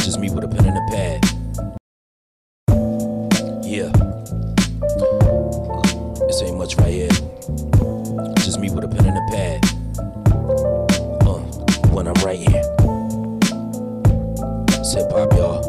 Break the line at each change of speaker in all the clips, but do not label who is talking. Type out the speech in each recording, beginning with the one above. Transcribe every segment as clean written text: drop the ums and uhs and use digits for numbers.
Just me with a pen and a pad. Yeah. This ain't much right here. Just me with a pen and a pad. When I'm writing. It's hip hop, y'all.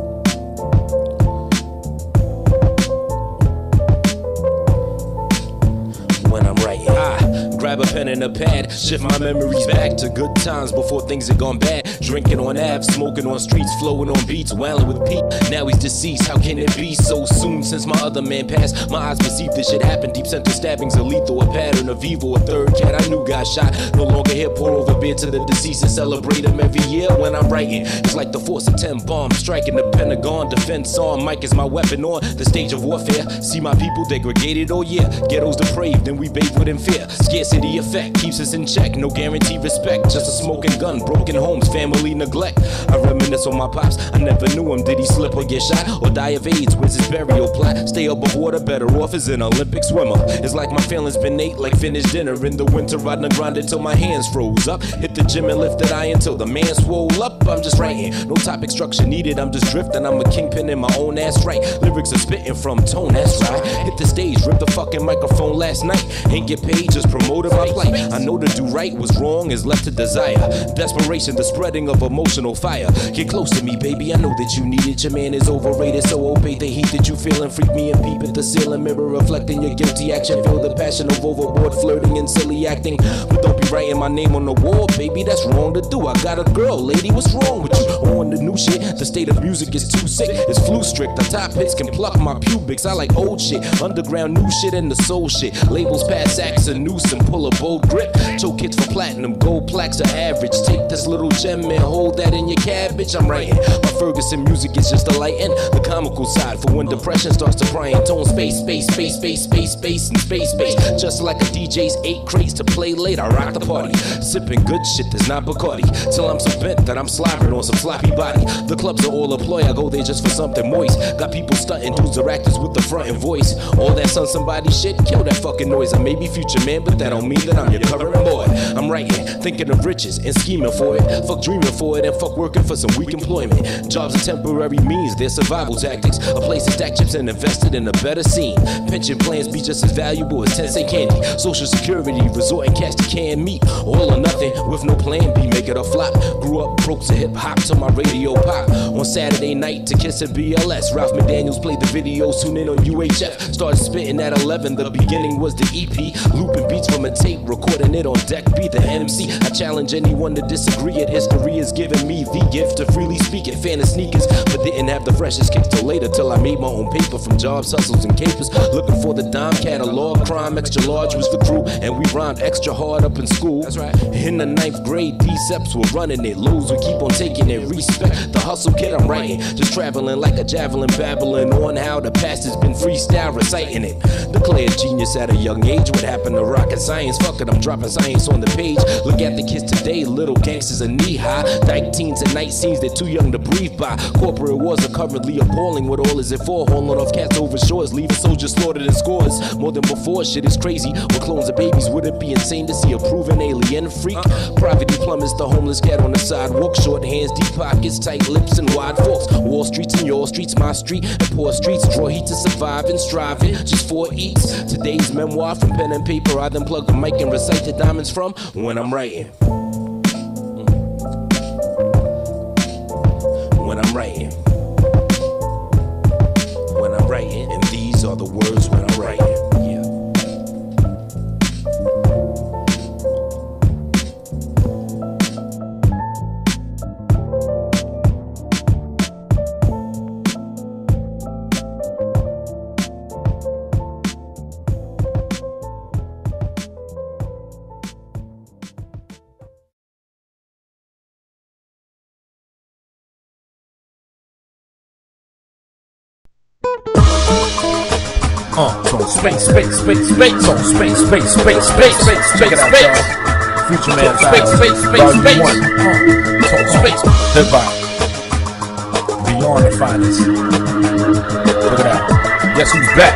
When I'm writing, grab a pen and a pad, shift my memories back to good times before things had gone bad. Drinking on abs, smoking on streets, flowing on beats, wailing with Pete. Now he's deceased, how can it be so soon since my other man passed? My eyes perceived this shit happen, deep center stabbings, a lethal, a pattern of evil. A third cat I knew got shot, no longer here, pour over beer to the deceased and celebrate him every year. When I'm writing, it's like the force of 10 bombs striking the Pentagon, defense on, mic is my weapon on the stage of warfare. See my people degraded, oh yeah, ghettos depraved and we bathe within fear. Scarcity effect keeps us in check, no guaranteed respect, just a smoking gun, broken homes, family neglect. I reminisce on my pops, I never knew him, did he slip or get shot or die of AIDS? Where's his burial plot? Stay above water, better off as an Olympic swimmer. It's like my feelings been ate like finished dinner. In the winter I done grinded till my hands froze up, hit the gym and lifted iron till the man swole up. I'm just writing, no topic structure needed, I'm just drifting, I'm a kingpin in my own ass right. Lyrics are spitting from tone, that's right. Hit the stage, ripped the fucking microphone last night, ain't get paid, just promoted my plight. I know to do right was wrong is left to desire. Desperation, the spreading of emotional fire. Get close to me, baby, I know that you need it. Your man is overrated, so obey the heat that you feel and freak me and peep at the ceiling mirror, reflecting your guilty action. Feel the passion of overboard flirting and silly acting. But don't be writing my name on the wall, baby, that's wrong to do. I got a girl, lady, what's wrong with you? On the new shit, the state of music is too sick. It's flu strict, the top hits can pluck my pubics. I like old shit, underground new shit and the soul shit. Labels pass axe a noose and pull a bold grip. Choke hits for platinum, gold plaques are average. Take this little gem and hold that in your cabbage. I'm writing, my Ferguson music is just a lighten the comical side for when depression starts to pry and tone space, space, space, space, space, space, and space, space. Just like a DJ's 8 crates to play late, I rock the party, sipping good shit that's not Bacardi, till I'm so bent that I'm slobbering on some sloppy body. The clubs are all a ploy, I go there just for something moist. Got people stunting, dudes are actors with the front and voice. All that son somebody shit, kill that fucking noise. I may be future man, but that don't mean that I'm your current boy. I'm writing, thinking of riches and scheming for it. Fuck dreaming for it and fuck working for some weak employment. Jobs are temporary means, they're survival tactics. A place to stack chips and invest it in a better scene. Pension plans be just as valuable as 10-cent candy. Social security, resorting cash to canned meat. All or nothing with no plan B, make it a flop. Grew up broke to hip hop till my radio pop. On Saturday night to Kiss and BLS. Ralph McDaniels played the videos, tune in on UHF. Started spitting at 11, the beginning was the EP. Looping beats from a tape, recording it on deck B, the MC. I challenge anyone to disagree it. History has given me the gift to freely speak it. Fan of sneakers, but didn't have the freshest kicks till later, till I made my own paper from jobs, hustles, and capers. Looking for the dime catalog, crime extra large was the crew, and we rhymed extra hard up in school. That's right. In the 9th grade, D-Seps were running it. Lows would keep on taking it. Respect the hustle, kid, I'm writing. Just traveling like a javelin, babbling on how the past has been freestyle, reciting it. Declared genius at a young age. What happened to rocket science? Fuck it, I'm dropping science on the page. Look at the kids today, little gangsters are knee high. Dyke teens and night scenes, they're too young to breathe by. Corporate wars are currently appalling. What all is it for? Hauling off cats over shores, leaving soldiers slaughtered in scores. More than before, shit is crazy. With clones of babies, would it be insane to see a proven alien freak? Poverty plummets the homeless cat on the sidewalk. Short hands, deep pockets, tight lips, and wide forks. Wall streets and your streets, my street, and poor streets. Draw heat to survive and striving just for eats. Today's memoir from pen and paper. I then plug the mic and recite the diamonds from when I'm writing. When I'm writing. When I'm writing. And these are the words when I'm writing.
So space, space, space, space, so space, space, space, space, space, check it out, y'all. Future Man, space, space, space, space, so space, hip hop, beyond the finest. Look at that. Guess who's back?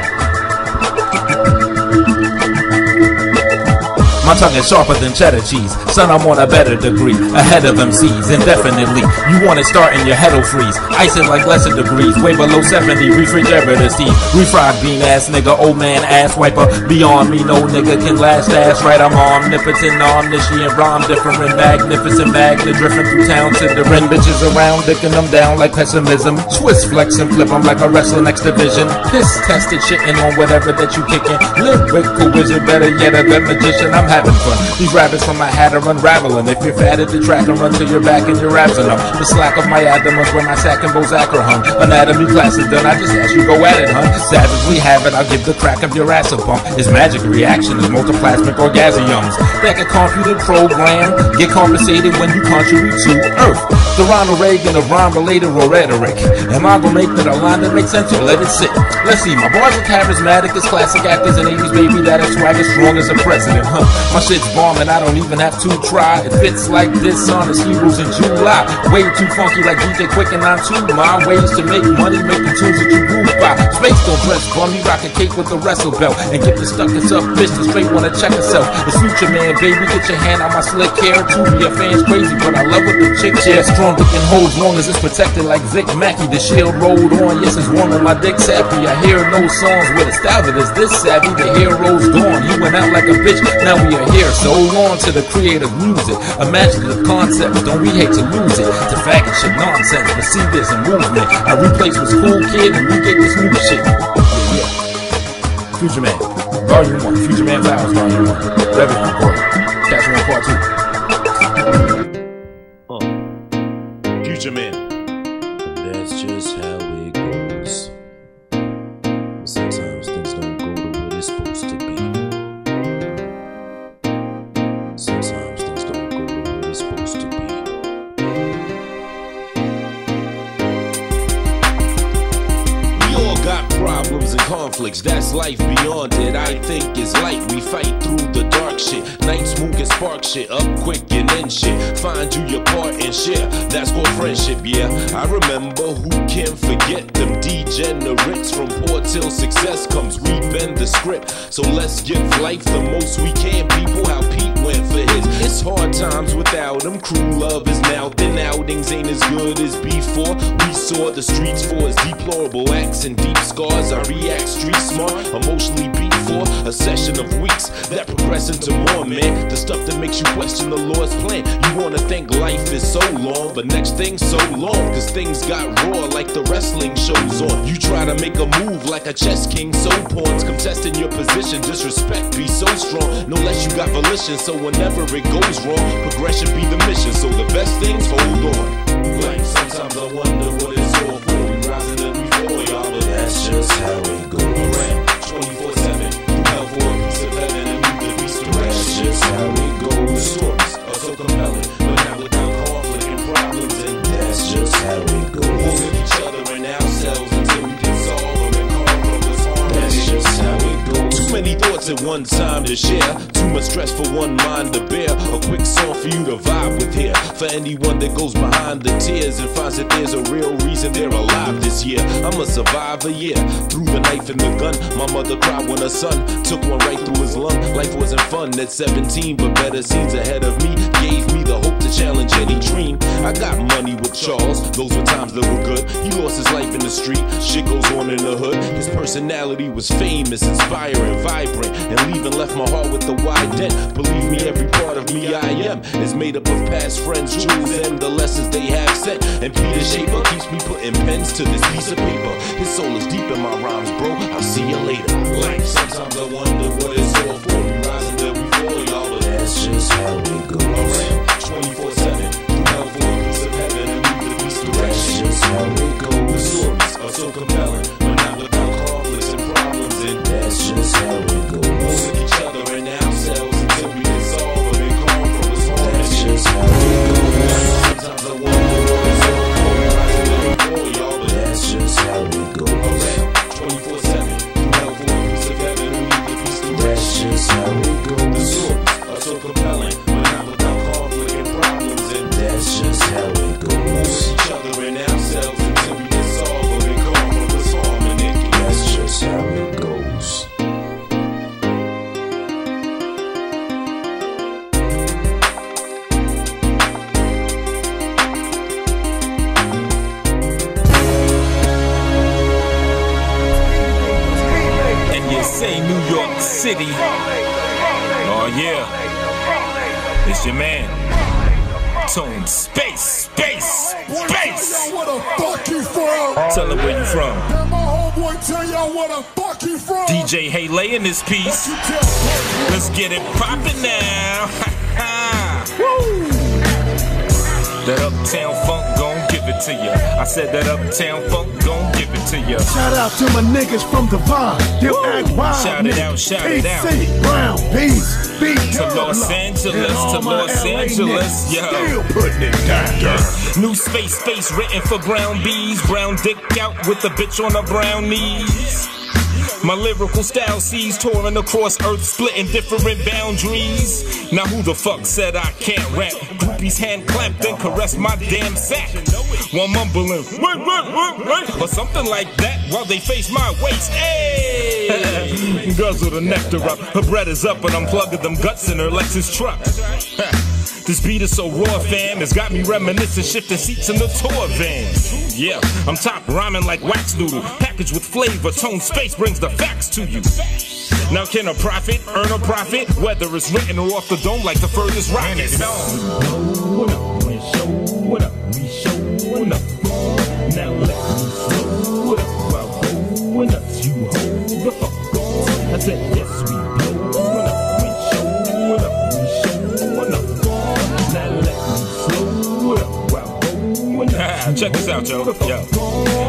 My tongue is sharper than cheddar cheese. Son, I'm on a better degree, ahead of MCs, indefinitely. You want it starting your head'll freeze. Ice it like lesser degrees, way below 70, refrigerator Steve. Refried bean ass nigga, old man ass wiper. Beyond me, no nigga can last ass right. I'm omnipotent, omniscient, rhyme different, magnificent magnet, drifting through town, sithering bitches around, dicking them down like pessimism. Twist, flex, and flip, I'm like a wrestling X division. Piss tested, shitting on whatever that you kicking. Lyrical wizard, better yet, a good magician. I'm having fun. These rabbits from my hat are unraveling. If you're fat at the track and run to your back and your abs them. The slack of my abdomen's where my sack and Bozak are hung. Anatomy class is done, I just ask you go at it, hun. Savagely have it, I'll give the crack of your ass a bump. It's magic reaction, it's multiplasmic orgasms. That can computed program, get compensated when you contribute to Earth. The Ronald Reagan of rhyme-related or rhetoric. Am I gonna make that a line that makes sense or let it sit? Let's see, my bars are charismatic as classic actors and 80s, baby, that is swag as strong as a president, huh? My shit's bomb and I don't even have to try. It fits like this on the Heroes in July. Way too funky like DJ Quick and I'm too. My ways to make money, make the tunes that you groove by. Space don't dress bummy, rock a cake with a wrestle belt. And get the stuckers up, bitch, the straight wanna check herself. It's Future Man, baby, get your hand on my slick hair. To be a fan's crazy, but I love what the chick share. Strong dick and hold long as it's protected like Zick Mackey. The shield rolled on, yes, it's warm and my dick's happy. I hear no songs with a style that is this savvy. The hero's gone, you went out like a bitch, now we are here. So on to the creative music, imaginative concepts, don't we hate to lose it to faggot shit nonsense, but see there's a movement. I replace what's cool, kid, and we get this new shit. Yeah. Future Man, Volume 1, Future Man Vows, Volume 1, Reverbnation Recording, Catch 1 Part 2.
Future Man. That's just how it goes. Sometimes things don't go the way they're supposed to be. Sometimes things don't go the way they're supposed to be. We all got problems and conflicts, that's life beyond it. I think it's light, we fight through the dark shit. Nights move can spark shit, up quick and end shit. Find you your part and share, that's called friendship, yeah. I remember, who can forget them degenerates from poor till success comes. We bend the script, so let's give life the most we can. People, how Pete went for his. It's hard times without him, crew love is now thin. Outings ain't as good as before. We saw the streets for his deplorable acts and deep scars. I react street smart, emotionally beat for a session of weeks that progress into more, man. The stuff that makes you question the Lord's plan. You wanna think life is so long, but next thing so long, cause things got raw like the wrestling shows on. You try to make a move like a chess king, so pawns contesting your position. Disrespect be so strong, no less you got volition. So whenever it goes wrong, progression be the mission. So the best things hold on. Like sometimes I wonder what it's all for. We rising and we fall, y'all, but that's just how it goes. Around 24/7, through hell for a piece of heaven and leave the beast to rest. That's just how it goes. The stories are so compelling, but not without conflict and problems, and that's just how it goes. We'll with each other and ourselves until we can solve them and come from this harmony. That's just how it goes. Too many thoughts at one time to share, too much stress for one mind to bear. A quick song for you to vibe with here, for anyone that goes behind the tears and finds that there's a real reason they're alive this year. I'm a survivor, yeah, through the knife and the gun. My mother cried when her son took one right through his lung. Life wasn't fun at 17, but better scenes ahead of me gave me the hope to challenge any dream. I got money with Charles, those were times that were good. He lost his life in the street, shit goes on in the hood. His personality was famous, inspiring, vibrant, and leaving left my heart with a wide dent. Believe me, every part of me I am is made up of past friends, jewels, and the lessons they have sent. And Peter Shaper keeps me putting pens to this piece of paper. His soul is deep in my rhymes, bro, I'll see you later. Like sometimes I wonder what it's all for. We rise and then we fall, y'all, but that's just how it goes. Around 24/7, through hell for a piece of heaven and leave the beast to rest. That's just how it goes. The stories are so compelling, but not without conflicts and problems, and that's just how it goes. We'll with each other and ourselves until we can solve them and come from this harmony. That's just how it goes. Sometimes I wonder what it's all for. We rise and then we fall, y'all, but that's just how it goes. Around 24/7, through hell for a piece of heaven and leave the beast to rest. That's just how it goes. The stories are so compelling, but not without conflict and problems.
City. Oh yeah, it's your man. Tone Space.
Where the fuck you from?
Tell them where you from.
Tell my homeboy, tell y'all where the fuck you from.
DJ Haley in this piece. Let's get it poppin' now. Woo! That uptown funk gon' give it to ya. I said that uptown funk gon' give it to ya.
Shout out to my niggas from Divine. They'll act wild.
Shout it out, shout it out.
City, Brown, Peace,
To Los Angeles, yo.
Still putting it down.
New space written for brown bees. Brown dick out with the bitch on her brown knees. My lyrical style sees touring across earth, splitting different boundaries. Now who the fuck said I can't rap? Groupies hand clap, then caress my damn sack. While mumbling, wait, or something like that, while they face my waist. Hey! Guzzle the nectar up, her bread is up, and I'm plugging them guts in her Lexus truck. This beat is so raw, fam, it's got me reminiscing, shifting seats in the tour van. Yeah, I'm top rhyming like wax noodle, packaged with flavor. Tone Space brings the facts to you. Now can a prophet earn a profit, whether it's written or off the dome like the furthest rocket? Blowing up, we showing up, we showing up. Now let me slow it up while blowing up. You hold the fuck on. I said yes, we blowing up, we showing up, we showing up. Now let me slow it up while blowing up. Check this out, yo.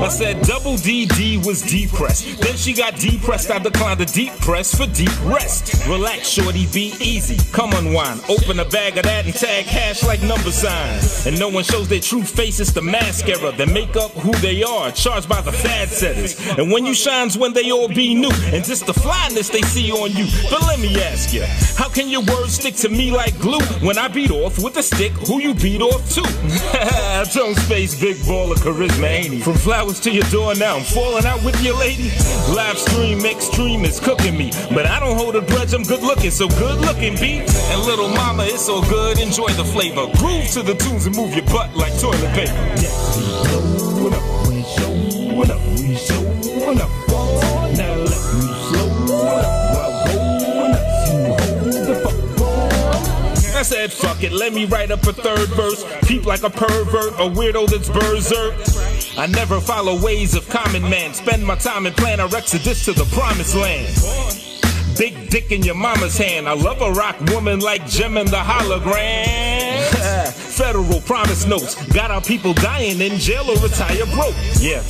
I said double DD was depressed. Then she got depressed. I declined a deep press for deep rest. Relax, shorty, be easy. Come unwind. Open a bag of that and tag hash like number signs. And no one shows their true face. It's the mascara that make up who they are. Charged by the fad setters. And when you shine's when they all be new. And just the flyness they see on you. But let me ask you, how can your words stick to me like glue? When I beat off with a stick, who you beat off to? Tone Space, big ball of charisma, ain't he? From flowers to your door now, I'm falling out with your lady. Live stream extreme is cooking me, but I don't hold a grudge, I'm good looking, so good looking B. And little mama, it's so good, enjoy the flavor. Groove to the tunes and move your butt like toilet paper. Yes, we blowing up, we showing up, we showing up. Now let me slow it up while going up. You hold the fuck on. I said fuck it, let me write up a third verse. Peep like a pervert, a weirdo that's berserk. I never follow ways of common man. Spend my time and plan our exodus to the promised land. Big dick in your mama's hand. I love a rock woman like Jim and the hologram. Federal promise notes. Got our people dying in jail or retire broke. Yeah,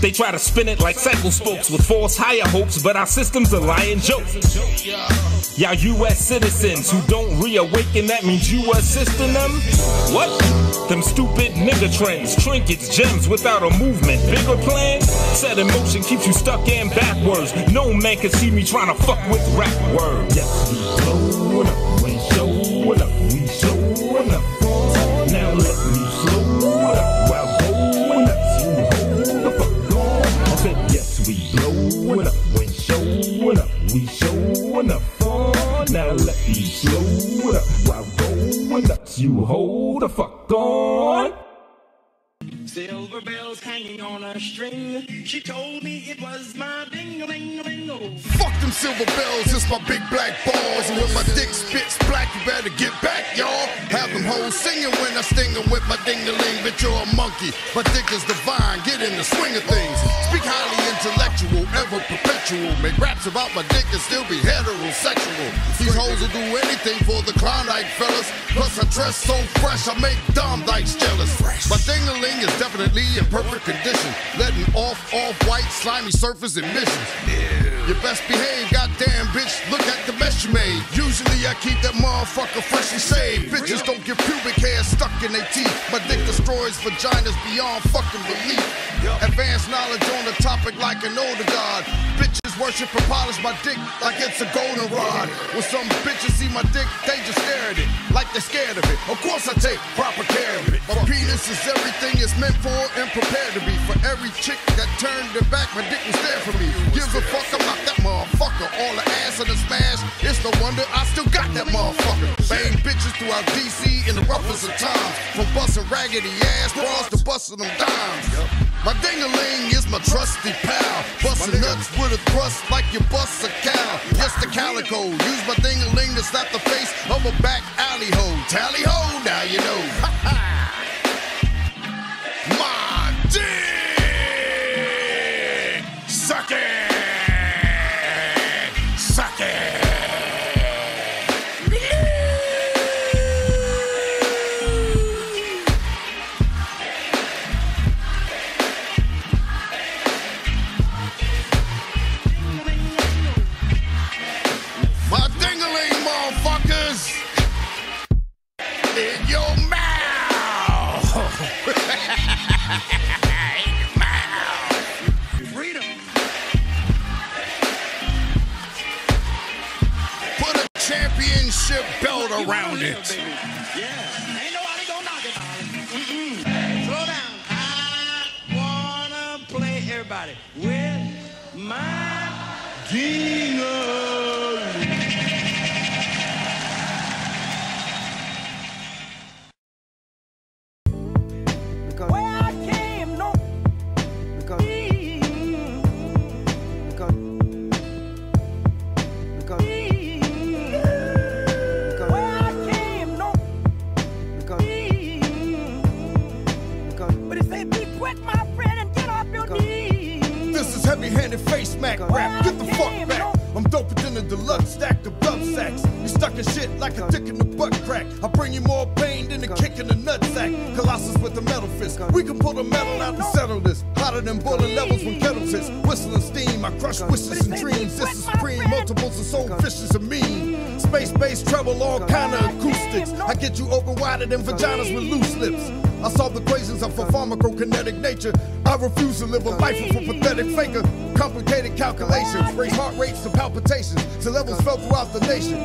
they try to spin it like cycle spokes with false higher hopes, but our system's a lying joke. Y'all US citizens who don't reawaken, that means you assisting them? What? Them stupid nigga trends, trinkets, gems without a movement. Bigger plan? Set in motion keeps you stuck in backwards. No man can see me trying to fuck with rap words. Yes, we blowing up, we showing up, we showing up. Now let me slow it up while going up. You hold the fuck on. I said yes, we blowing up, we showing up, we showing up. Now let me slow it up while going up. You hold the fuck on.
Silver bells hanging on a string. She told me it was my ding-a-ling-a-ling-o.
Fuck them silver bells, it's my big black balls. And when my dick spits black, you better get back, y'all. Have them hoes singing when I sting them with my ding-a-ling. Bitch, you're a monkey. My dick is divine, get in the swing of things. Speak highly intellectual, ever perpetual. Make raps about my dick and still be heterosexual. These hoes will do anything for the Klondike fellas. Plus I dress so fresh, I make dumb dykes jealous. My ding-a-ling is definitely in perfect condition. Letting off-white slimy surface emissions. You best behave, goddamn bitch. Look at the mess you made. Usually I keep that motherfucker freshly saved. Bitches don't get pubic hair stuck in their teeth. My dick destroys vaginas beyond fucking belief. Advanced knowledge on the topic like an older god. Bitches worship and polish my dick like it's a golden rod. When some bitches see my dick, they just stare at it like they're scared of it. Of course I take proper care of it. My penis is everything it's meant for and prepared to be. For every chick that turned their back, my dick was there for me. Gives a fuck about that motherfucker. All the ass and the smash, it's no wonder I still got that motherfucker. Bang bitches throughout DC in the roughest of times. From busting raggedy ass bras to busting them dimes. My ding-a-ling is my trusty pal. Bustin' nuts with a thrust like you bust a cow. Just a calico. Use my ding-a-ling to slap the face of a back alley hoe. Tally ho, now you know. Ha ha. My dick. Suck it. Suck it. My ding-a-ling, motherfuckers, in your mouth. In your mouth. Freedom. Put a championship belt around it.
Yeah, ain't nobody gonna knock it. Slow down. I wanna play everybody with my ding-a-ling.
Where I came, no. Because where I came, no. But it say be quick, my friend, and get off your knees.
This is heavy-handed face smack rap. Get the fuck back. I'm doper than a deluxe stack of dub sacks. You stuck in shit like a dick in the butt crack. I bring you more pain than a kick in the nutsack. Colossus with the metal fist. We can pull the metal out and settle this. Hotter than boiling levels when kettles hits. Whistling steam, I crush wishes and dreams. This is supreme, multiples of soul fishes and mean. Space bass treble, all kind of acoustics. I get you open wider than vaginas with loose lips. I solve the equations of a pharmacokinetic nature. I refuse to live a life of a pathetic faker. Complicated calculations, raise heart rates to palpitations, to levels felt throughout the nation.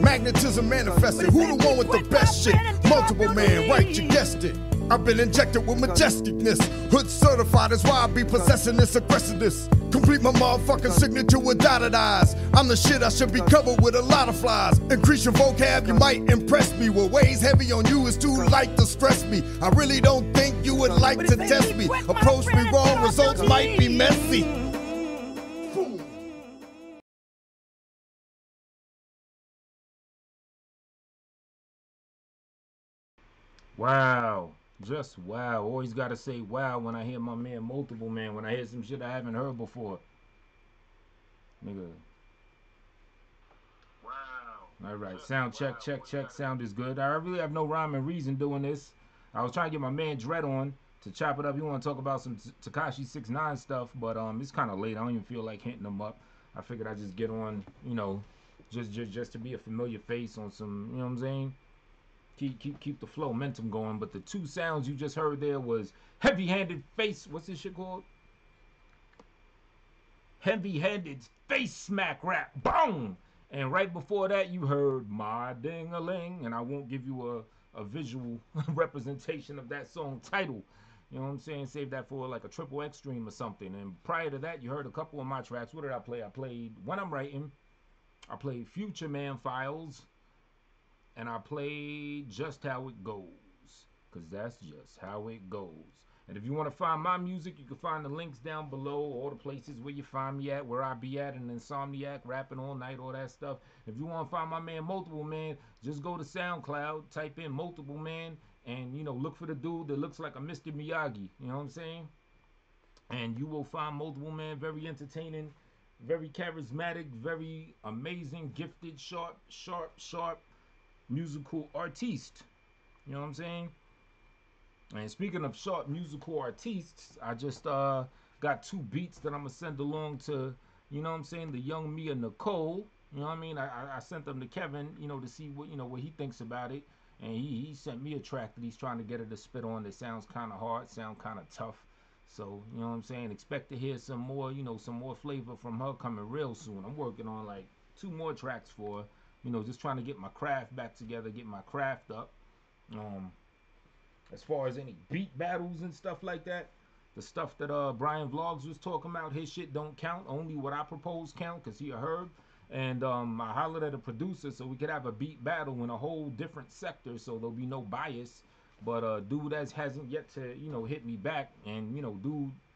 Magnetism manifested. Who the one with the best shit? Multiple man, right? You guessed it. I've been injected with majesticness. Hood certified, that's why I be possessing this aggressiveness. Complete my motherfucking signature with dotted eyes. I'm the shit, I should be covered with a lot of flies. Increase your vocab, you might impress me. What weighs heavy on you is too light to stress me. I really don't think you would like to test me. Approach me wrong, results might be messy.
Wow. Just wow. Always gotta say wow when I hear my man Multiple Man. When I hear some shit I haven't heard before. Nigga. Wow. Alright. Sound check, check, check. Sound is good. I really have no rhyme and reason doing this. I was trying to get my man Dread on to chop it up. You want to talk about some Tekashi 6ix9ine stuff, but it's kind of late. I don't even feel like hitting him up. I figured I'd just get on, you know, just to be a familiar face on some, you know what I'm saying? Keep the flow momentum going. But the two sounds you just heard there was heavy-handed face. What's this shit called? Heavy-handed face smack rap. Boom! And right before that you heard my ding-a-ling. And I won't give you a visual representation of that song Tidal. You know what I'm saying? Save that for like a triple X stream or something. And prior to that you heard a couple of my tracks. What did I play? I played When I'm Writing. I played Future Man Files. And I played Just How It Goes, because that's just how it goes. And if you want to find my music, you can find the links down below, all the places where you find me at, where I be at, and Insomniac, rapping all night, all that stuff. If you want to find my man Multiple Man, just go to Soundcloud, type in Multiple Man, and, you know, look for the dude that looks like a Mr. Miyagi, you know what I'm saying? And you will find Multiple Man very entertaining, very charismatic, very amazing, gifted, sharp musical artiste. You know what I'm saying? And speaking of sharp musical artistes, I just got 2 beats that I'm gonna send along to, you know what I'm saying, the young Mia Nicole. You know what I mean? I sent them to Kevin, you know, to see what, you know, what he thinks about it. And he sent me a track that he's trying to get her to spit on that sounds kind of hard, sound kind of tough. So, you know what I'm saying? Expect to hear some more, you know, some more flavor from her coming real soon. I'm working on like 2 more tracks for her. You know, just trying to get my craft back together, get my craft up. As far as any beat battles and stuff like that, the stuff that Brian Vlogs was talking about, his shit don't count. Only what I propose count, because he a herb. And I hollered at a producer so we could have a beat battle in a whole different sector, so there'll be no bias. But dude hasn't yet to, you know, hit me back. And, you know, dude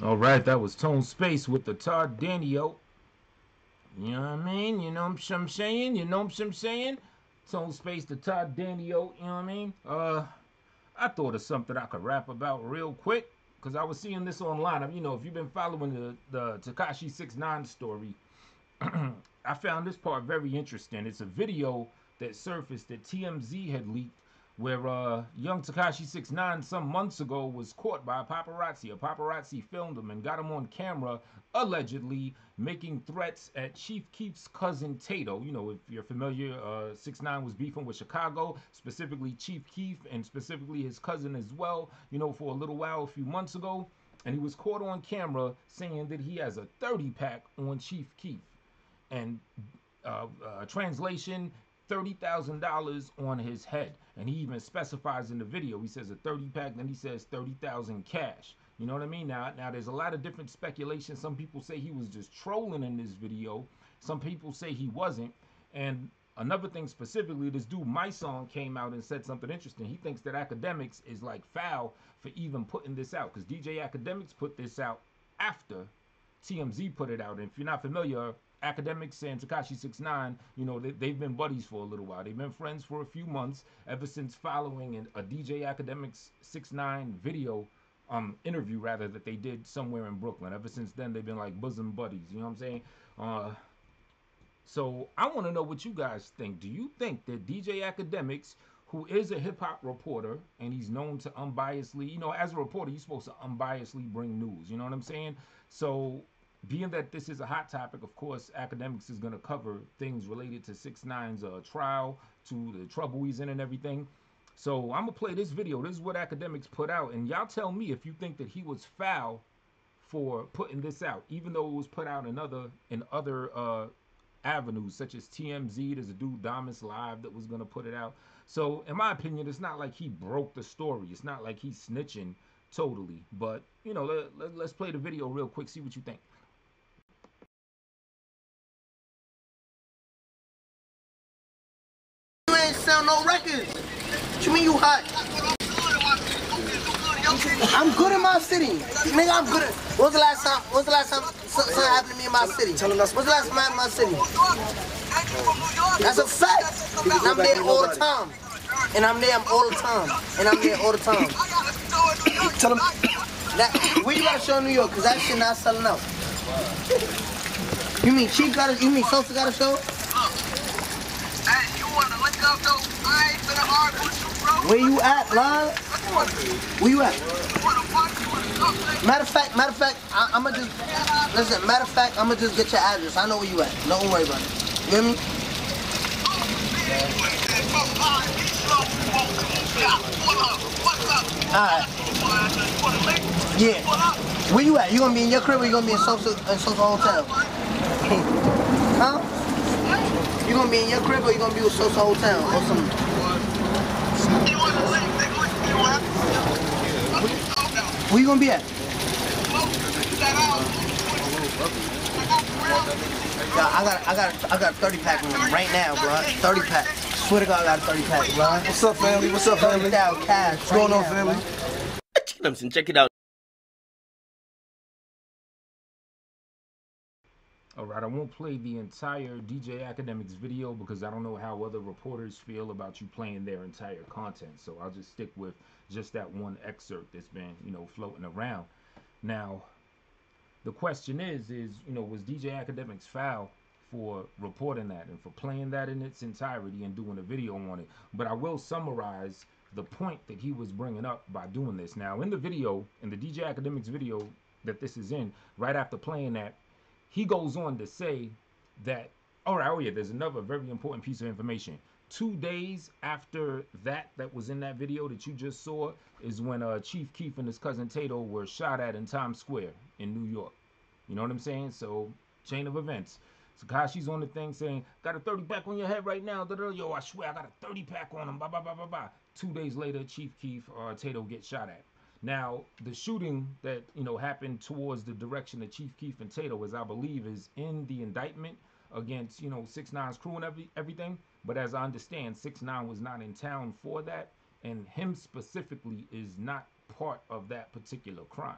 All right, that was Tone Space with the Todd Danio. You know what I mean? You know what I'm saying? You know what I'm saying? Tone Space, the Todd Danio. You know what I mean? I thought of something I could rap about real quick because I was seeing this online. You know, if you've been following the Tekashi 6ix9ine story, I found this part very interesting. It's a video that surfaced that TMZ had leaked where young Tekashi 6ix9ine some months ago was caught by a paparazzi. A paparazzi filmed him and got him on camera, allegedly making threats at Chief Keef's cousin Tato. You know, if you're familiar, 6ix9ine was beefing with Chicago, specifically Chief Keef and specifically his cousin as well, you know, for a little while, a few months ago. And he was caught on camera saying that he has a 30-pack on Chief Keef. And translation, $30,000 on his head. And he even specifies in the video, he says a 30-pack, then he says 30,000 cash. You know what I mean? Now there's a lot of different speculation. Some people say he was just trolling in this video. Some people say he wasn't. And another thing specifically, this dude My Song came out and said something interesting. He thinks that Academics is like foul for even putting this out, because DJ Academics put this out after TMZ put it out. And if you're not familiar, Academics and Tekashi 6ix9ine, you know, they've been buddies for a little while. They've been friends for a few months, ever since following a DJ Academics 6ix9ine video, interview rather, that they did somewhere in Brooklyn. Ever since then, they've been like bosom buddies. You know what I'm saying? So I want to know what you guys think. Do you think that DJ Academics, who is a hip hop reporter and he's known to unbiasedly, you know, as a reporter, you're supposed to unbiasedly bring news. You know what I'm saying? So being that this is a hot topic, of course, Academics is going to cover things related to 6ix9ine's trial, to the trouble he's in and everything. So I'm going to play this video. This is what Academics put out. And y'all tell me if you think that he was foul for putting this out, even though it was put out in other avenues, such as TMZ. There's a dude, Damas Live, that was going to put it out. So in my opinion, it's not like he broke the story. It's not like he's snitching totally. But, you know, let's play the video real quick, see what you think.
You ain't sell no records. What you mean you hot? I'm good in my city. Nigga, I'm good at. When's the last time something happened to me in my city? When's the last time I happened in my city? That's a fact. And I'm there all the time. And I'm there all the time. And I'm there all the time. Tell them. Where you got a show in New York? Because that shit not selling out. You mean Chief got a, you mean Sosa got a show? Hey, you want to link up though? I ain't been hard with you, bro. Where you at, love? Where you at? Matter of fact, I'ma just, listen, matter of fact, I'ma just get your address. I know where you at. Don't worry about it. You hear me? Alright. Yeah. Where you at? You gonna be in your crib or you gonna be in Sosa Hotel? Huh? You gonna be in your crib or you gonna be with Sosa Hotel or something? Where you gonna be at? I got a 30-pack on them right now, bro. 30-pack. Swear to God, I got a 30-pack, bro.
What's up, family? What's up, family?
Cash.
What's going on, family?
Check it out.
Alright, I won't play the entire DJ Academics video because I don't know how other reporters feel about you playing their entire content. So I'll just stick with just that one excerpt that's been, you know, floating around. Now, the question is, you know, was DJ Academics foul for reporting that and for playing that in its entirety and doing a video on it? But I will summarize the point that he was bringing up by doing this. Now, in the video, in the DJ Academics video that this is in, right after playing that, he goes on to say that, oh yeah, there's another very important piece of information. 2 days after that was in that video that you just saw is when Chief Keef and his cousin Tato were shot at in Times Square in New York. You know what I'm saying? So, chain of events. Tekashi's on the thing saying, got a 30-pack on your head right now. Yo, I swear I got a 30-pack on him. Blah, blah, blah, blah, blah. 2 days later, Chief Keef or Tato gets shot at. Now, the shooting that, you know, happened towards the direction of Chief Keef and Tato, as I believe, is in the indictment against, you know, 6ix9ine's crew and everything. But as I understand, 6ix9ine was not in town for that, and him specifically is not part of that particular crime,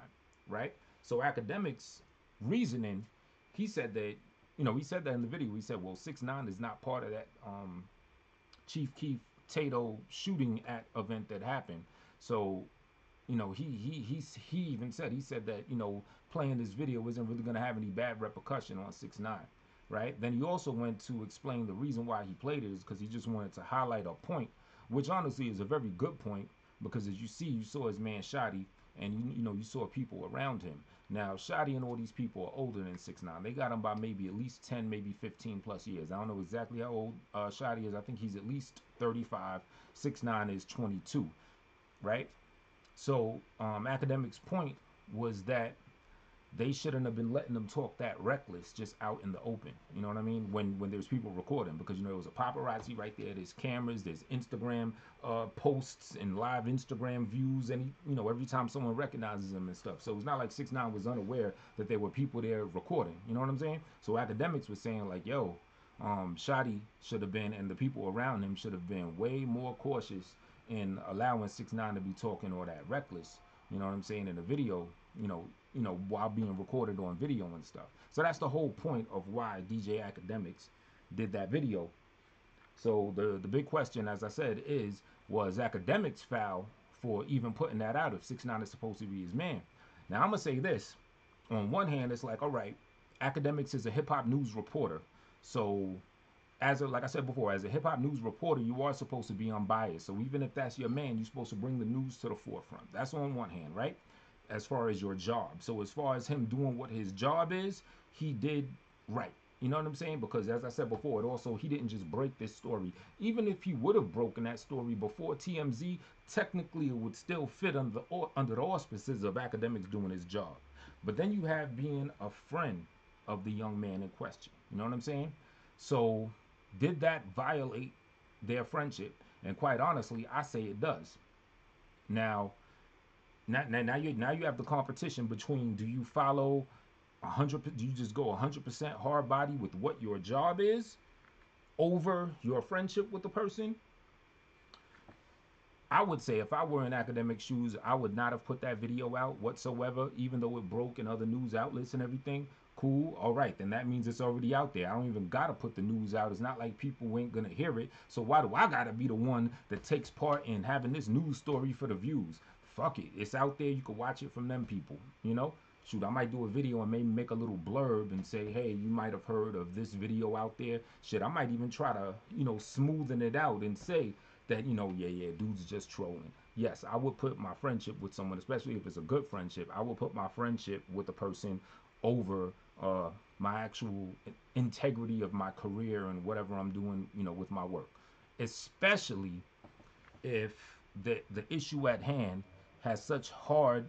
right? So Academics reasoning, he said that, he said that in the video. He said, well, 6ix9ine is not part of that Chief Keef Tidal shooting at event that happened. So, he even said, that, playing this video isn't really going to have any bad repercussion on 6ix9ine, right? Then he also went to explain the reason why he played it is because he just wanted to highlight a point, which honestly is a very good point, because as you saw his man Shotty, and you saw people around him. Now Shotty and all these people are older than 6ix9ine. They got him by maybe at least 10, maybe 15 plus years. I don't know exactly how old Shotty is. I think he's at least 35. 6ix9ine is 22, right? So Academics' point was that they shouldn't have been letting them talk that reckless just out in the open. You know what I mean? When there's people recording, because there was a paparazzi right there. There's cameras. There's Instagram posts and live Instagram views, and every time someone recognizes him and stuff. So it's not like 6ix9ine was unaware that there were people there recording. You know what I'm saying? So Academics was saying like, yo, Shotty should have been, and the people around him should have been way more cautious in allowing 6ix9ine to be talking all that reckless. You know what I'm saying, in the video, while being recorded on video and stuff. So that's the whole point of why DJ Academics did that video. So the big question, as I said, was Academics foul for even putting that out if 6ix9ine is supposed to be his man? Now I'm gonna say this. On one hand, it's like, all right, Academics is a hip hop news reporter, so like I said before, as a hip hop news reporter, you are supposed to be unbiased. So even if that's your man, you're supposed to bring the news to the forefront. That's on one hand, right? As far as your job. So as far as him doing what his job is, he did right. You know what I'm saying? Because as I said before, he didn't just break this story. Even if he would have broken that story before TMZ, technically it would still fit under the auspices of Academics doing his job. But then you have being a friend of the young man in question. You know what I'm saying? So did that violate their friendship? And quite honestly, I say it does. Now you have the competition between, do you follow 100%? Do you just go 100% hard body with what your job is over your friendship with the person? I would say if I were in Academic shoes, I would not have put that video out whatsoever, even though it broke in other news outlets and everything. Cool, all right, then that means it's already out there. I don't even gotta put the news out. It's not like people ain't gonna hear it. So why do I gotta be the one that takes part in having this news story for the views? Fuck it, it's out there. You can watch it from them people, Shoot, I might do a video and maybe make a little blurb and say, hey, you might have heard of this video out there. Shit, I might even try to, smoothen it out and say that, yeah, dude's just trolling. Yes, I would put my friendship with someone, especially if it's a good friendship, I will put my friendship with the person over my actual integrity of my career and whatever I'm doing, with my work. Especially if the issue at hand has such hard,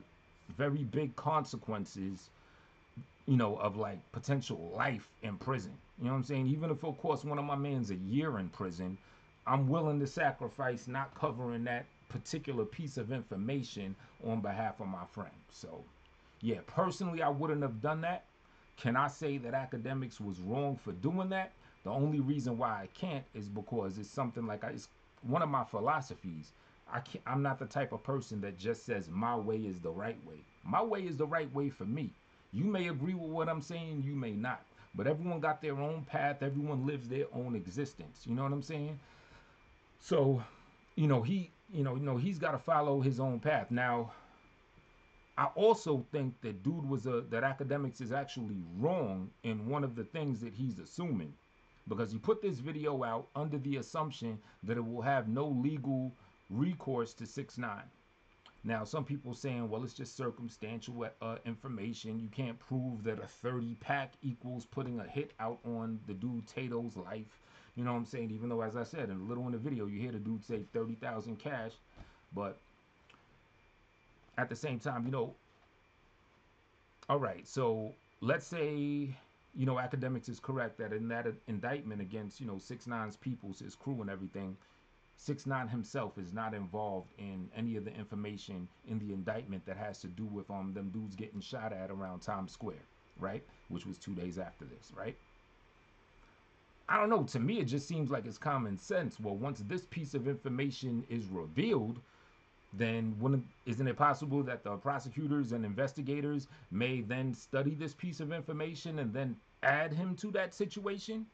very big consequences, of like potential life in prison. You know what I'm saying? Even if of course one of my man's a year in prison, I'm willing to sacrifice not covering that particular piece of information on behalf of my friend. So yeah, personally I wouldn't have done that. Can I say that Academics was wrong for doing that? The only reason why I can't is because it's something like it's one of my philosophies. I'm not the type of person that just says my way is the right way. My way is the right way for me. You may agree with what I'm saying, you may not. But everyone got their own path. Everyone lives their own existence. You know what I'm saying? So, he's got to follow his own path. Now, I also think that that Academics is actually wrong in one of the things that he's assuming, because he put this video out under the assumption that it will have no legal recourse to 6ix9ine. Now, some people saying, well, it's just circumstantial information. You can't prove that a 30-pack equals putting a hit out on the dude Tidal's life. You know what I'm saying? Even though, as I said, in the video, you hear the dude say 30,000 cash. But at the same time, all right, so let's say, Academics is correct that in that indictment against, 6ix9ine's peoples, his crew and everything, 6ix9ine himself is not involved in any of the information in the indictment that has to do with them dudes getting shot at around Times Square, right? Which was 2 days after this, right? I don't know. To me, it just seems like it's common sense. Well, once this piece of information is revealed, then isn't it possible that the prosecutors and investigators may then study this piece of information and then add him to that situation?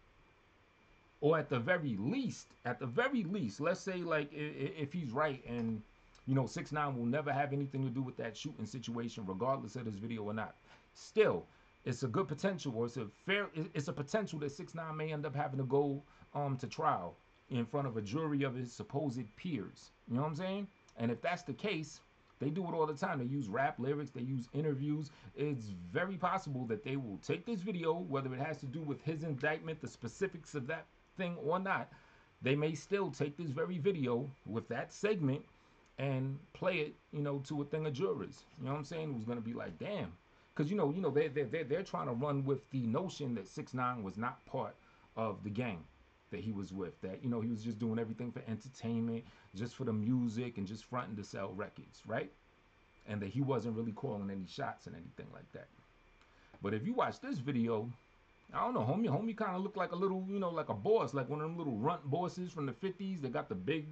Or at the very least, let's say like if he's right and 6ix9ine will never have anything to do with that shooting situation, regardless of this video or not. Still, it's a good potential, or it's a potential that 6ix9ine may end up having to go to trial in front of a jury of his supposed peers. You know what I'm saying? And if that's the case, they do it all the time. They use rap lyrics, they use interviews. It's very possible that they will take this video, whether it has to do with his indictment, the specifics of that thing or not. They may still take this very video with that segment and play it, to a thing of jurors. You know what I'm saying? Who's gonna be like, damn, because they're trying to run with the notion that 6ix9ine was not part of the gang that he was with, that he was just doing everything for entertainment, just for the music and just fronting to sell records, right? And that he wasn't really calling any shots and anything like that. But if you watch this video, I don't know, homie kind of looked like a little, like a boss, like one of them little runt bosses from the 50s. They got the big,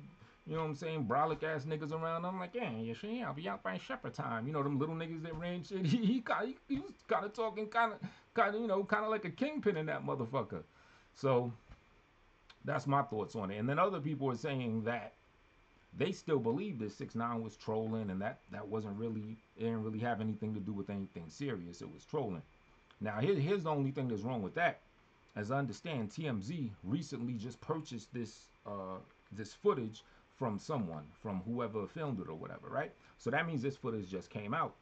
you know what I'm saying, brolic ass niggas around. I'm like, yeah, I'll be out by shepherd time. Them little niggas that ran shit. He was kind of talking, kind of like a kingpin in that motherfucker. So that's my thoughts on it. And then other people are saying that they still believe that 6ix9ine was trolling, and that wasn't really, it didn't really have anything to do with anything serious. It was trolling. Now, here's the only thing that's wrong with that. As I understand, TMZ recently just purchased this this footage from someone, from whoever filmed it or whatever, right? So that means this footage just came out.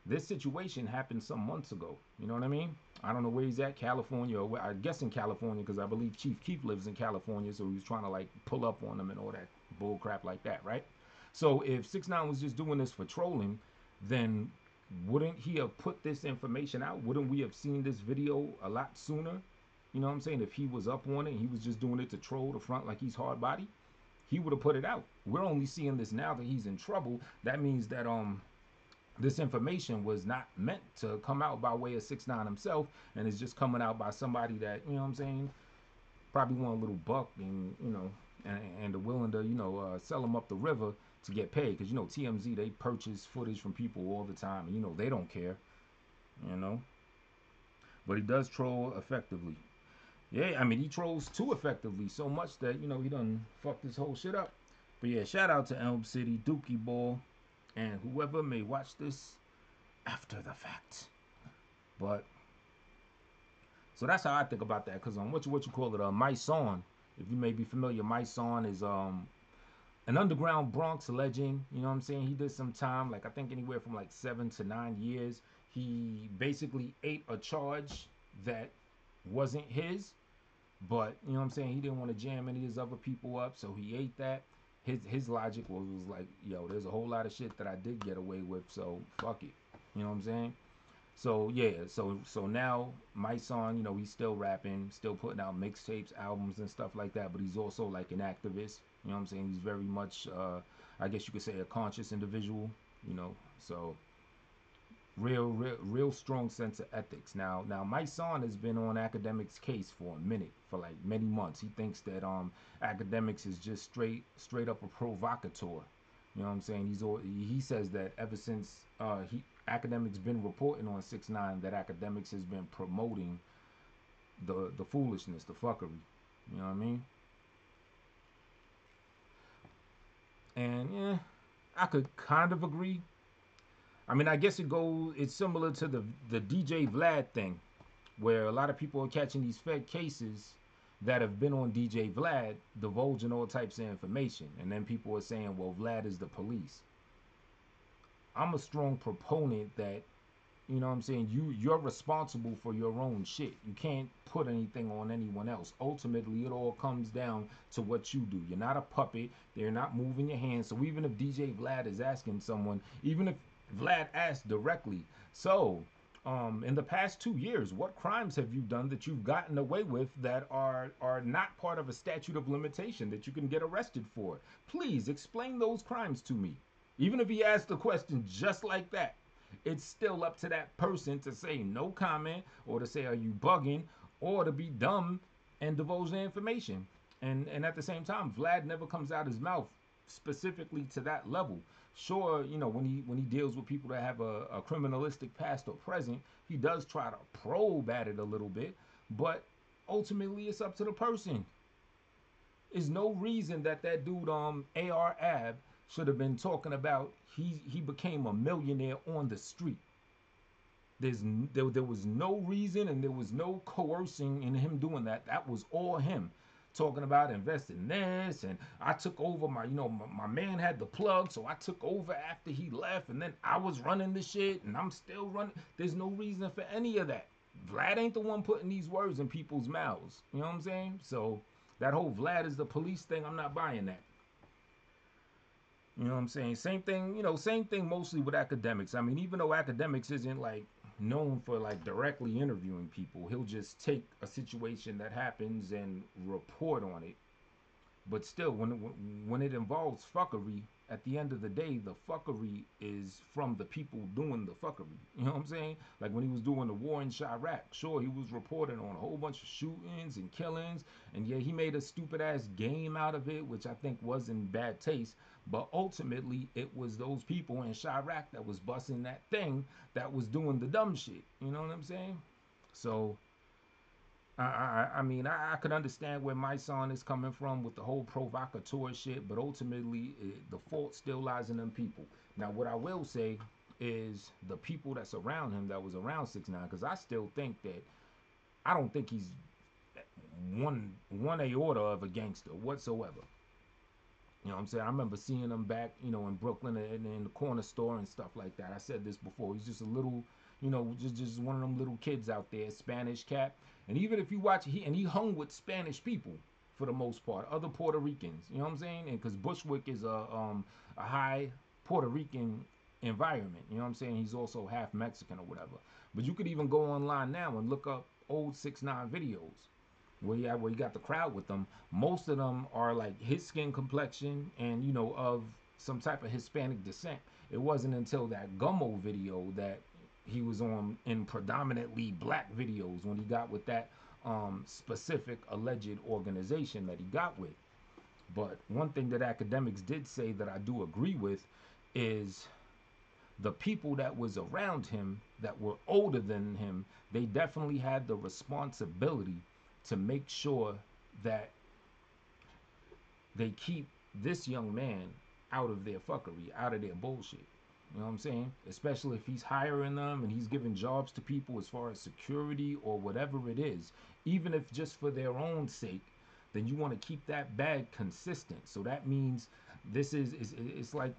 This situation happened some months ago. You know what I mean? I don't know where he's at, California, or I guess in California, because I believe Chief Keef lives in California, so he was trying to like pull up on them and all that bull crap like that, right? So if 6ix9ine was just doing this for trolling, then wouldn't he have put this information out? Wouldn't we have seen this video a lot sooner? You know what I'm saying? If he was up on it and he was just doing it to troll the front like he's hard body, he would have put it out. We're only seeing this now that he's in trouble. That means that this information was not meant to come out by way of 6ix9ine himself, and it's just coming out by somebody that, you know what I'm saying, probably want a little buck and, and are willing to, sell them up the river to get paid. Because, TMZ, they purchase footage from people all the time, and, they don't care, But he does troll effectively. Yeah, I mean, he trolls too effectively, so much that, he done fucked this whole shit up. But yeah, shout out to Elm City, Dookie Ball, and whoever may watch this after the fact. But so that's how I think about that. Because what you call it, Myson, if you may be familiar, Myson is an underground Bronx legend. You know what I'm saying? He did some time, like I think anywhere from like 7 to 9 years. He basically ate a charge that wasn't his, but you know what I'm saying, he didn't want to jam any of his other people up, so he ate that. His logic was like, yo, there's a whole lot of shit that I did get away with, so fuck it. You know what I'm saying? So yeah, so now my son, he's still rapping, still putting out mixtapes, albums and stuff like that, but he's also like an activist. You know what I'm saying? He's very much I guess you could say a conscious individual, so real strong sense of ethics. Now my son has been on Academics' case for a minute, for like many months. He thinks that Academics is just straight up a provocateur. You know what I'm saying? He says that ever since Academics been reporting on 6ix9ine, that Academics has been promoting the foolishness, the fuckery. You know what I mean? And yeah, I could kind of agree. I mean, I guess it's similar to the DJ Vlad thing, where a lot of people are catching these fed cases that have been on DJ Vlad, divulging all types of information. And then people are saying, well, Vlad is the police. I'm a strong proponent that, you know what I'm saying, you're responsible for your own shit. You can't put anything on anyone else. Ultimately, it all comes down to what you do. You're not a puppet. They're not moving your hands. So even if DJ Vlad is asking someone, even if Vlad asked directly, so in the past 2 years, what crimes have you done that you've gotten away with that are not part of a statute of limitation that you can get arrested for? Please explain those crimes to me. Even if he asked the question just like that, it's still up to that person to say no comment, or to say, are you bugging, or to be dumb and divulge the information. And at the same time, Vlad never comes out his mouth specifically to that level. Sure, you know, when he deals with people that have a criminalistic past or present, he does try to probe at it a little bit, but ultimately it's up to the person. There's no reason that dude AR Ab should have been talking about he became a millionaire on the street. There was no reason, and there was no coercing in him doing that. That was all him talking about investing this, and I took over my man had the plug, so I took over after he left, and then I was running the shit, and I'm still running. There's no reason for any of that. Vlad ain't the one putting these words in people's mouths. You know what I'm saying? So that whole Vlad is the police thing, I'm not buying that. You know what I'm saying? Same thing, same thing mostly with academics. I mean, even though academics isn't like known for like directly interviewing people, he'll just take a situation that happens and report on it. But still, when it involves fuckery, at the end of the day, the fuckery is from the people doing the fuckery. You know what I'm saying? Like when he was doing the war in Chirac, sure, he was reporting on a whole bunch of shootings and killings, and yeah, he made a stupid ass game out of it, which I think was in bad taste. But ultimately, it was those people in Chirac that was busting that thing that was doing the dumb shit. You know what I'm saying? So I mean, I could understand where my son is coming from with the whole provocateur shit, but ultimately the fault still lies in them people. Now, what I will say is the people that's around him that was around 6ix9ine, because I still think that I don't think he's one iota of a gangster whatsoever. You know what I'm saying? I remember seeing him back, in Brooklyn and in the corner store and stuff like that. I said this before. He's just a little, just one of them little kids out there, Spanish cat. And even if you watch, he hung with Spanish people for the most part, other Puerto Ricans. You know what I'm saying? And because Bushwick is a high Puerto Rican environment. You know what I'm saying? He's also half Mexican or whatever. But you could even go online now and look up old 6ix9ine videos where you got the crowd with them. Most of them are like his skin complexion and of some type of Hispanic descent. It wasn't until that Gummo video that he was on in predominantly black videos when he got with that specific alleged organization that he got with. But one thing that academics did say that I do agree with is the people that was around him that were older than him, they definitely had the responsibility to make sure that they keep this young man out of their fuckery, out of their bullshit. You know what I'm saying? Especially if he's hiring them and he's giving jobs to people as far as security or whatever it is, even if just for their own sake, then you want to keep that bag consistent. So that means it's like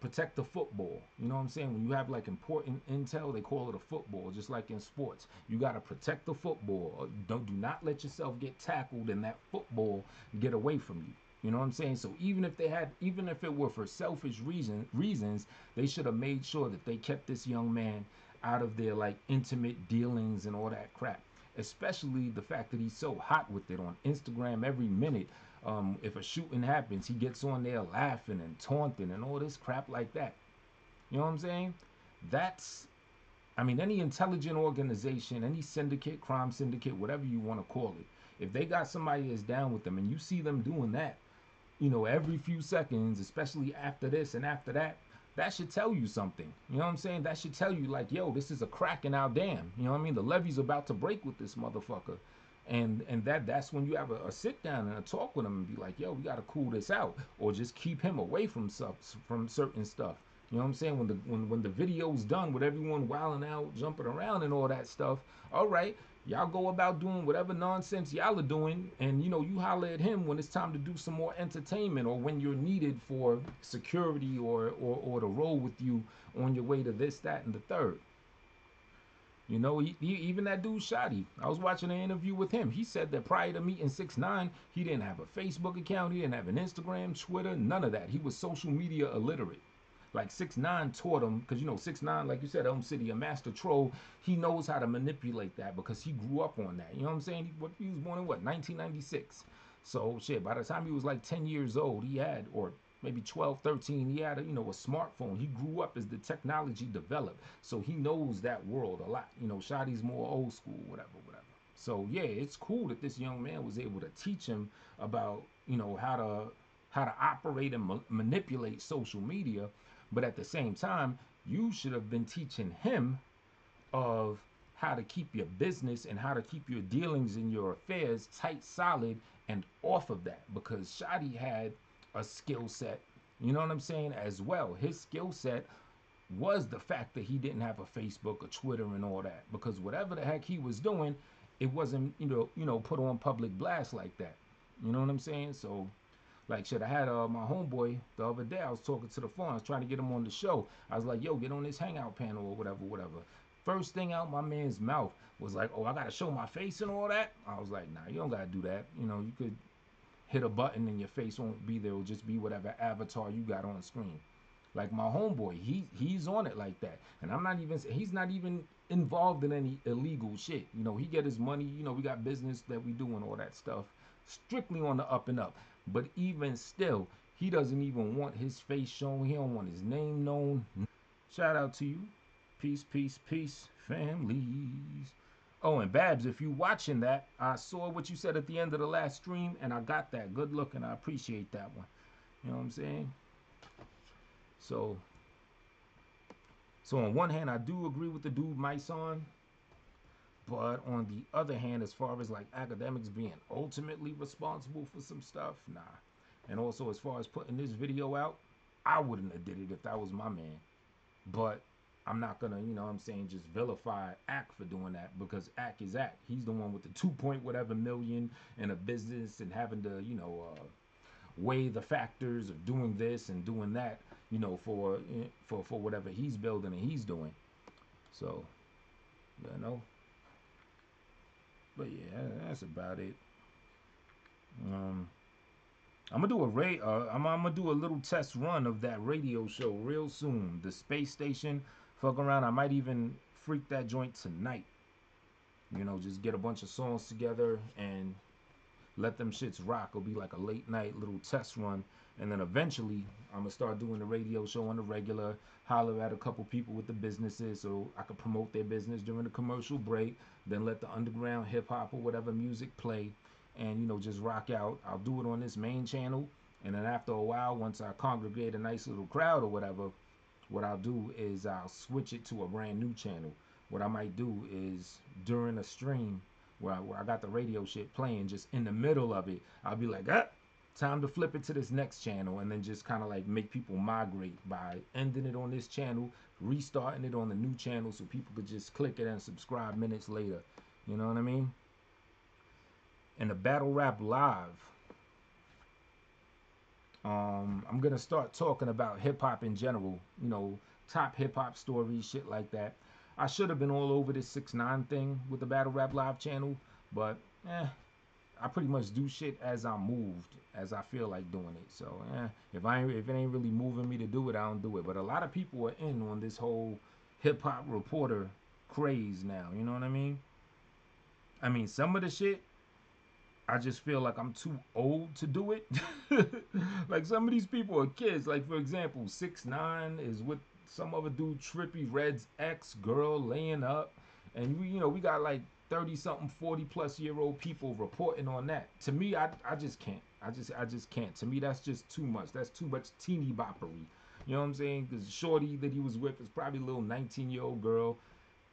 protect the football. You know what I'm saying? When you have like important intel, they call it a football, just like in sports. You got to protect the football. Do not let yourself get tackled and that football get away from you. You know what I'm saying? So even if it were for selfish reasons, they should have made sure that they kept this young man out of their like intimate dealings and all that crap. Especially the fact that he's so hot with it on Instagram every minute. If a shooting happens, he gets on there laughing and taunting and all this crap like that. You know what I'm saying? Any intelligent organization, any syndicate, crime syndicate, whatever you want to call it, if they got somebody that's down with them and you see them doing that, every few seconds, especially after this and after that, that should tell you something. You know what I'm saying? That should tell you like, yo, this is a crack in our dam. You know what I mean? The levee's about to break with this motherfucker. And that's when you have a sit down and a talk with him and be like, yo, we got to cool this out, or just keep him away from certain stuff. You know what I'm saying? When the video's done with everyone wilding out, jumping around and all that stuff, all right, y'all go about doing whatever nonsense y'all are doing, and you holler at him when it's time to do some more entertainment, or when you're needed for security or to roll with you on your way to this, that, and the third. Even that dude Shotty, I was watching an interview with him. He said that prior to meeting 6ix9ine, he didn't have a Facebook account, he didn't have an Instagram, Twitter, none of that. He was social media illiterate. Like 6ix9ine taught him, because 6ix9ine, like you said, Elm City, a master troll. He knows how to manipulate that because he grew up on that. You know what I'm saying? He was born in 1996. So shit, by the time he was like 10 years old, he had, or maybe 12, 13, he had a smartphone. He grew up as the technology developed. So he knows that world a lot. Shotty's more old school, whatever. So yeah, it's cool that this young man was able to teach him about, how to operate and manipulate social media. But at the same time, you should have been teaching him of how to keep your business and how to keep your dealings and your affairs tight, solid, and off of that. Because Shotty had a skill set, you know what I'm saying, as well. His skill set was the fact that he didn't have a Facebook or Twitter and all that. Because whatever the heck he was doing, it wasn't, you know, put on public blast like that. You know what I'm saying? So, like, shit, I had my homeboy the other day. I was talking to the phone. I was trying to get him on the show. I was like, yo, get on this hangout panel or whatever, whatever. First thing out my man's mouth was like, oh, I got to show my face and all that. I was like, nah, you don't got to do that. You know, you could hit a button and your face won't be there. It'll just be whatever avatar you got on the screen. Like my homeboy, he's on it like that. And he's not even involved in any illegal shit. You know, he get his money, you know, we got business that we do and all that stuff. Strictly on the up and up. But even still, he doesn't even want his face shown. He don't want his name known. Shout out to you. Peace, peace, peace, families. Oh, and Babs, if you watching that, I saw what you said at the end of the last stream, and I got that. Good look, and I appreciate that one. You know what I'm saying? So on one hand, I do agree with the dude Myson, but on the other hand, as far as like academics being ultimately responsible for some stuff, nah. And also as far as putting this video out, I wouldn't have did it if that was my man. But I'm not gonna, you know what I'm saying, just vilify Ack for doing that, because Ack is Ack. He's the one with the 2 point whatever million and a business and having to, you know, weigh the factors of doing this and doing that, you know, for whatever he's building and he's doing. So, you know. But yeah, that's about it. I'm gonna do I'm gonna do a little test run of that radio show real soon. The space station. Fuck around. I might even freak that joint tonight. You know, just get a bunch of songs together and let them shits rock. It'll be like a late night little test run. And then eventually, I'm going to start doing the radio show on the regular, holler at a couple people with the businesses so I can promote their business during the commercial break, then let the underground hip-hop or whatever music play and, you know, just rock out. I'll do it on this main channel, and then after a while, once I congregate a nice little crowd or whatever, what I'll do is I'll switch it to a brand new channel. What I might do is during a stream where I got the radio shit playing, just in the middle of it, I'll be like, time to flip it to this next channel, and then just kind of like make people migrate by ending it on this channel, restarting it on the new channel so people could just click it and subscribe minutes later. You know what I mean? And the Battle Rap Live, I'm gonna start talking about hip-hop in general, you know, top hip-hop stories, shit like that. I should have been all over this 6ix9ine thing with the Battle Rap Live channel, but I pretty much do shit as I'm moved, as I feel like doing it. So if it ain't really moving me to do it, I don't do it. But a lot of people are in on this whole hip-hop reporter craze now, you know what I mean? I mean, some of the shit, I just feel like I'm too old to do it. Like, some of these people are kids. Like, for example, 6ix9ine is with some other dude, Trippie Redd's ex-girl, laying up. And, you know, we got like 30-something, 40-plus-year-old people reporting on that. To me, I just can't. I just can't. To me, that's just too much. That's too much teeny boppery. You know what I'm saying? Because Shorty that he was with is probably a little 19-year-old girl.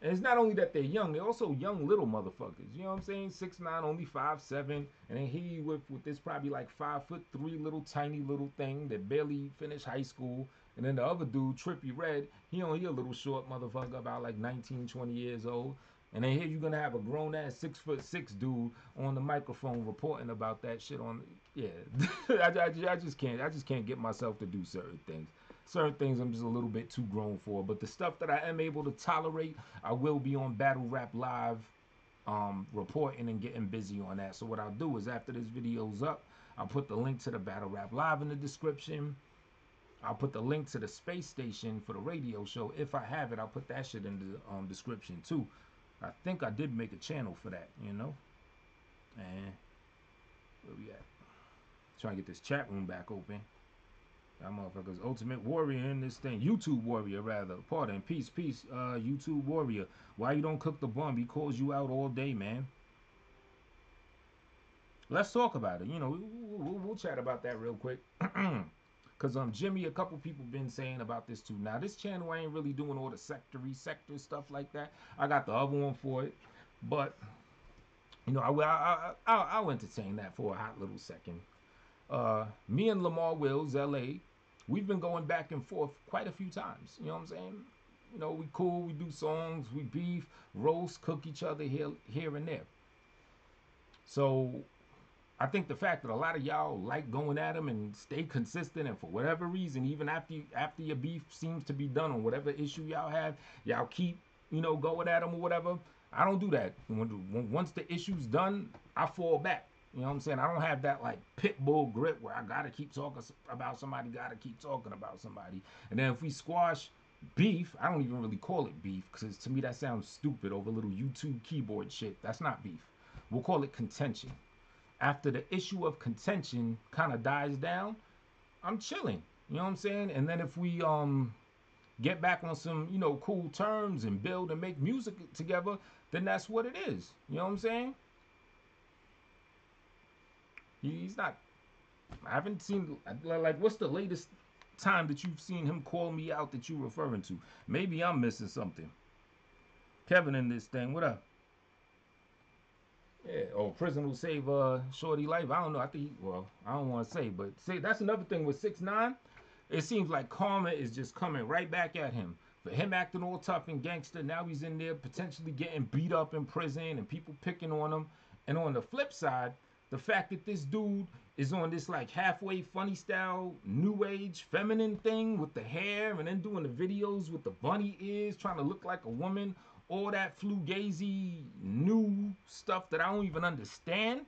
And it's not only that they're young, they're also young little motherfuckers. You know what I'm saying? 6ix9ine, only 5'7", and then he with this probably like 5'3" little tiny little thing that barely finished high school. And then the other dude, Trippie Redd, he only a little short motherfucker, about like 19, 20 years old. And then here you're gonna have a grown ass 6'6" dude on the microphone reporting about that shit on. Yeah, I just can't get myself to do certain things. Certain things I'm just a little bit too grown for. But the stuff that I am able to tolerate, I will be on Battle Rap Live, reporting and getting busy on that. So what I'll do is after this video's up, I'll put the link to the Battle Rap Live in the description. I'll put the link to the space station for the radio show. If I have it, I'll put that shit in the description too. I think I did make a channel for that, you know. And where we at? Trying to get this chat room back open. That motherfucker's Ultimate Warrior in this thing. YouTube Warrior, rather. Pardon. Peace, peace. YouTube Warrior. Why you don't cook the bum? He calls you out all day, man. let's talk about it. You know, we'll chat about that real quick. Cause Jimmy, a couple people been saying about this too. Now this channel ain't really doing all the sector stuff like that. I got the other one for it, but you know, I'll entertain that for a hot little second. Me and Lamar Wills, LA, we've been going back and forth quite a few times. You know what I'm saying? You know, we cool, we do songs, we beef, roast, cook each other here and there. So I think the fact that a lot of y'all like going at him and stay consistent, and for whatever reason, even after your beef seems to be done on whatever issue y'all have, y'all keep, you know, going at him or whatever. I don't do that. Once the issue's done, I fall back. You know what I'm saying? I don't have that like pit bull grip where I gotta keep talking about somebody, and then if we squash beef, I don't even really call it beef, because to me that sounds stupid over little YouTube keyboard shit. That's not beef. We'll call it contention. After the issue of contention kind of dies down, I'm chilling. You know what I'm saying? And then if we get back on some, you know, cool terms and build and make music together, then that's what it is. You know what I'm saying? He's not, I haven't seen, like, what's the latest time that you've seen him call me out that you're referring to? Maybe I'm missing something. Kevin in this thing, what up? Yeah, oh, prison will save Shorty life. I don't know. I think, well, I don't want to say, but see, that's another thing with 6ix9ine. It seems like karma is just coming right back at him. For him acting all tough and gangster, now he's in there potentially getting beat up in prison and people picking on him. And on the flip side, the fact that this dude is on this like halfway funny style, new age, feminine thing with the hair, and then doing the videos with the bunny ears, trying to look like a woman, all that fugazi new stuff that I don't even understand.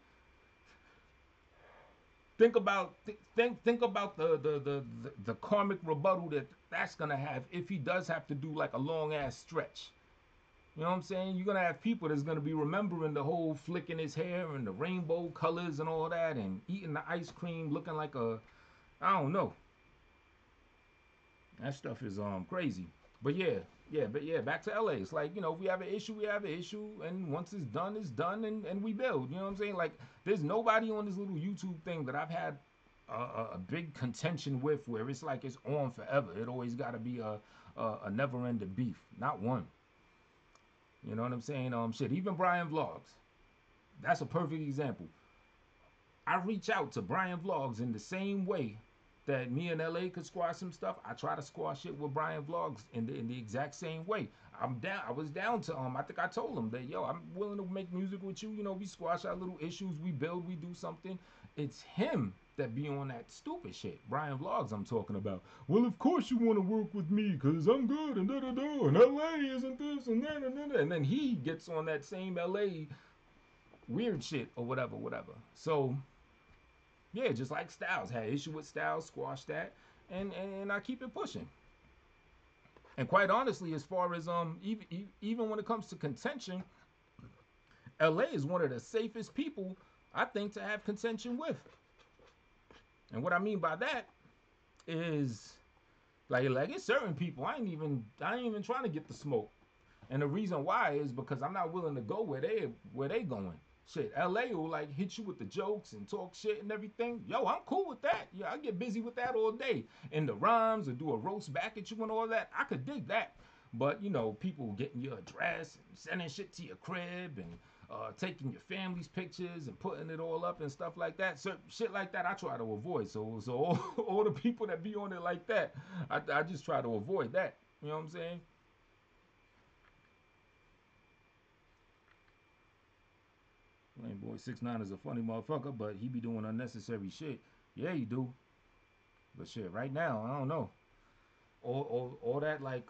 Think about the karmic rebuttal that's gonna have if he does have to do like a long ass stretch. You know what I'm saying? You're gonna have people that's gonna be remembering the whole flicking his hair and the rainbow colors and all that, and eating the ice cream looking like a, I don't know. That stuff is crazy. But yeah, back to LA. It's like, you know, if we have an issue, we have an issue, and once it's done, and we build. You know what I'm saying? Like, there's nobody on this little YouTube thing that I've had a big contention with where it's like it's on forever. It always got to be a never-ending beef. Not one. You know what I'm saying? Shit, even Brian Vlogs. That's a perfect example. I reach out to Brian Vlogs in the same way that me and LA could squash some stuff. I try to squash it with Brian Vlogs in the exact same way. I'm down. I was down to I think I told him that, yo, I'm willing to make music with you. You know, we squash our little issues, we build, we do something. It's him that be on that stupid shit. Brian Vlogs I'm talking about. Well, of course you want to work with me because I'm good and da-da-da, and LA isn't this and that and that. And then he gets on that same LA weird shit or whatever. So yeah, just like Styles. Had issue with Styles, squashed that, and I keep it pushing. And quite honestly, as far as even when it comes to contention, LA is one of the safest people I think to have contention with. And what I mean by that is like it's certain people I ain't even trying to get the smoke. And the reason why is because I'm not willing to go where they going. Shit, LA will like hit you with the jokes and talk shit and everything. Yo, I'm cool with that. Yeah, I get busy with that all day. And the rhymes or do a roast back at you and all that, I could dig that. But, you know, people getting your address and sending shit to your crib and taking your family's pictures and putting it all up and stuff like that. So shit like that I try to avoid. So all the people that be on it like that, I just try to avoid that. You know what I'm saying? Man, boy, 6ix9ine is a funny motherfucker, but he be doing unnecessary shit. Yeah, he do. But shit, right now, I don't know. All that like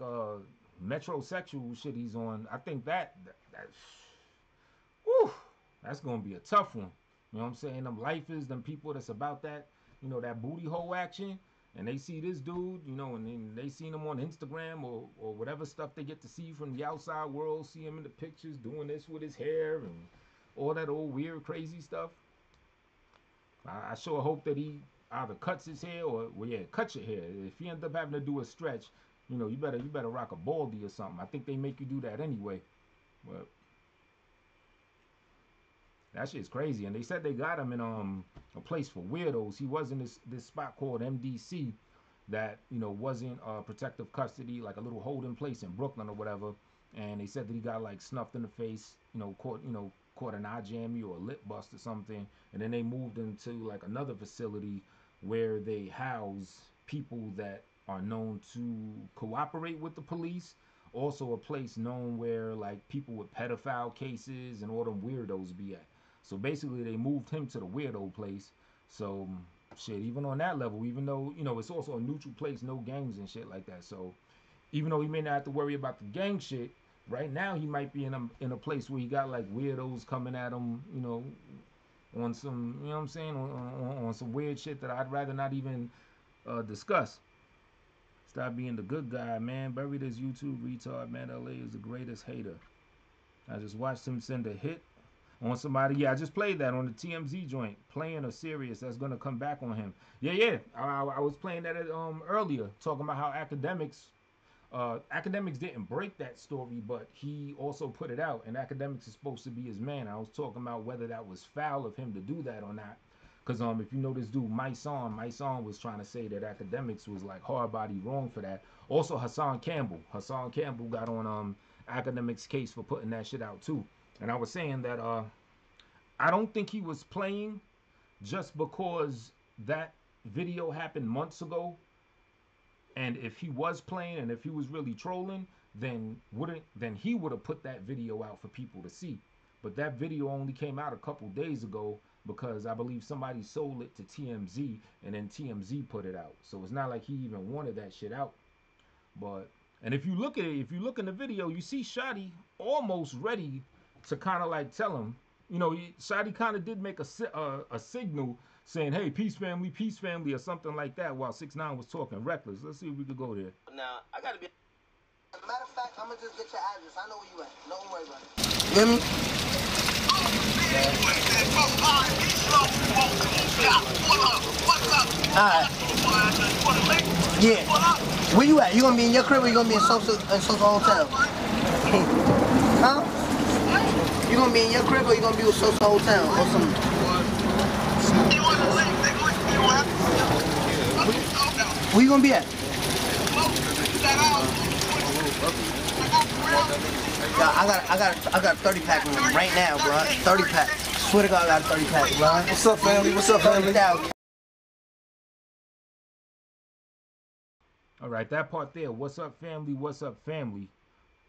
metrosexual shit he's on, I think that's whew, that's gonna be a tough one. You know what I'm saying? Them lifers, them people that's about that, you know, that booty hole action, and they see this dude, you know, and then they seen him on Instagram or whatever stuff they get to see from the outside world, see him in the pictures doing this with his hair and all that old weird crazy stuff. I sure hope that he either cuts his hair or, well, yeah, cut your hair. If you end up having to do a stretch, you know, you better rock a baldy or something. I think they make you do that anyway. But That shit's crazy. And they said they got him in a place for weirdos. He was in this spot called MDC that, you know, wasn't protective custody, like a little holding place in Brooklyn or whatever. And they said that he got like snuffed in the face, caught an eye jammy or a lip bust or something. And then they moved into like another facility where they house people that are known to cooperate with the police. Also a place known where like people with pedophile cases and all them weirdos be at. So basically they moved him to the weirdo place. So shit, even on that level, even though, you know, it's also a neutral place, no gangs and shit like that. So even though he may not have to worry about the gang shit, right now he might be in a place where he got like weirdos coming at him, you know, on some, you know what I'm saying, on some weird shit that I'd rather not even discuss. Stop being the good guy, man. Bury this YouTube retard, man. LA is the greatest hater. I just watched him send a hit on somebody. Yeah, I just played that on the TMZ joint. Playing a serious that's gonna come back on him. Yeah. I was playing that earlier, talking about how academics didn't break that story, but he also put it out, and academics is supposed to be his man. I was talking about whether that was foul of him to do that or not. Because if you know this dude, Myson was trying to say that academics was like hard body wrong for that. Also, Hassan Campbell got on academics' case for putting that shit out too. And I was saying that I don't think he was playing just because that video happened months ago. And if he was playing and if he was really trolling, then he would have put that video out for people to see. But that video only came out a couple days ago because I believe somebody sold it to TMZ and then TMZ put it out. So it's not like he even wanted that shit out. But, and if you look at it, if you look in the video, you see Shotty almost ready to kind of like tell him, you know, Shotty kind of did make a signal saying, hey, peace family, or something like that while 6ix9ine was talking reckless. Let's see if we could go there.
Now, I gotta be.
Matter of fact, I'm gonna just get your address. I know where you at. Don't worry about it. You hear me? Alright. Yeah. Where you at? You gonna be in your crib or you gonna be in social hotel? Huh? You gonna be in your crib or you gonna be with social hotel or something? Where you gonna be at? I got a 30 pack right now, bro. 30 pack. Swear to God, I got a 30 pack, bro.
What's up, family? What's up, family?
All right, that part there. What's up, family? What's up, family?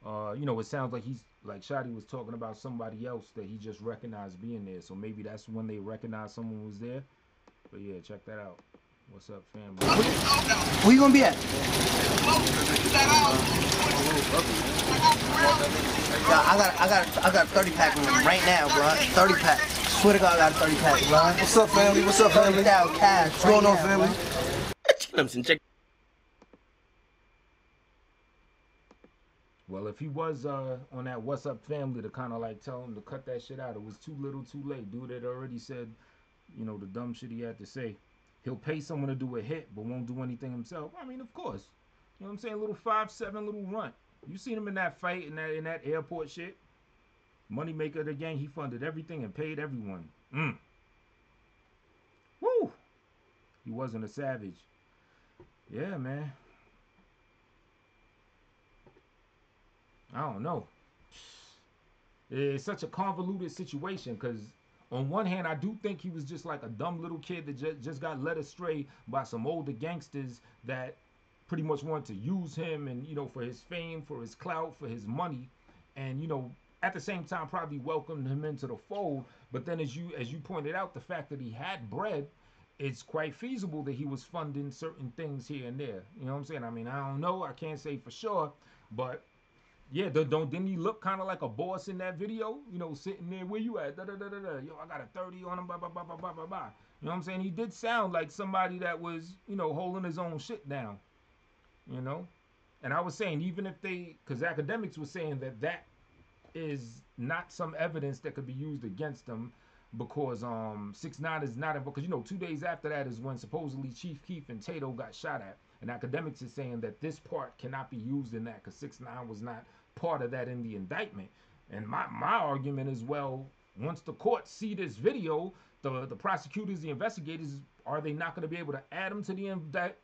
You know, it sounds like he's like Shotty was talking about somebody else that he just recognized being there. So maybe that's when they recognized someone was there. But yeah, check that out. What's up, family?
Where you gonna be at? I got a 30 pack right now, bro. 30 pack. Swear to God, I got a 30 pack, bro.
What's up, family? What's up, family?
Cash.
What's going on, family?
Check.
Well, if he was on that What's Up Family to kind of like tell him to cut that shit out, it was too little too late. Dude had already said, you know, the dumb shit he had to say. He'll pay someone to do a hit, but won't do anything himself. I mean, of course. You know what I'm saying? A little 5'7", little runt. You seen him in that fight, in that airport shit. Moneymaker of the gang, he funded everything and paid everyone. Woo! He wasn't a savage. Yeah, man. I don't know. It's such a convoluted situation because on one hand, I do think he was just like a dumb little kid that just got led astray by some older gangsters that pretty much wanted to use him and, you know, for his fame, for his clout, for his money. And, you know, at the same time, probably welcomed him into the fold. But then as you pointed out, the fact that he had bread, it's quite feasible that he was funding certain things here and there. You know what I'm saying? I mean, I don't know. I can't say for sure. But yeah, didn't he look kind of like a boss in that video? You know, sitting there, where you at? Yo, I got a 30 on him, blah, blah, blah, blah, blah, blah, blah. You know what I'm saying? He did sound like somebody that was, you know, holding his own shit down, you know? And I was saying, even if because academics were saying that is not some evidence that could be used against them because 6ix9ine is not involved. Because, you know, 2 days after that is when supposedly Chief Keef and Tidal got shot at. And academics is saying that this part cannot be used in that because 6ix9ine was not part of that in the indictment. And my argument is, well, once the courts see this video, the prosecutors, the investigators, are they not going to be able to add him to the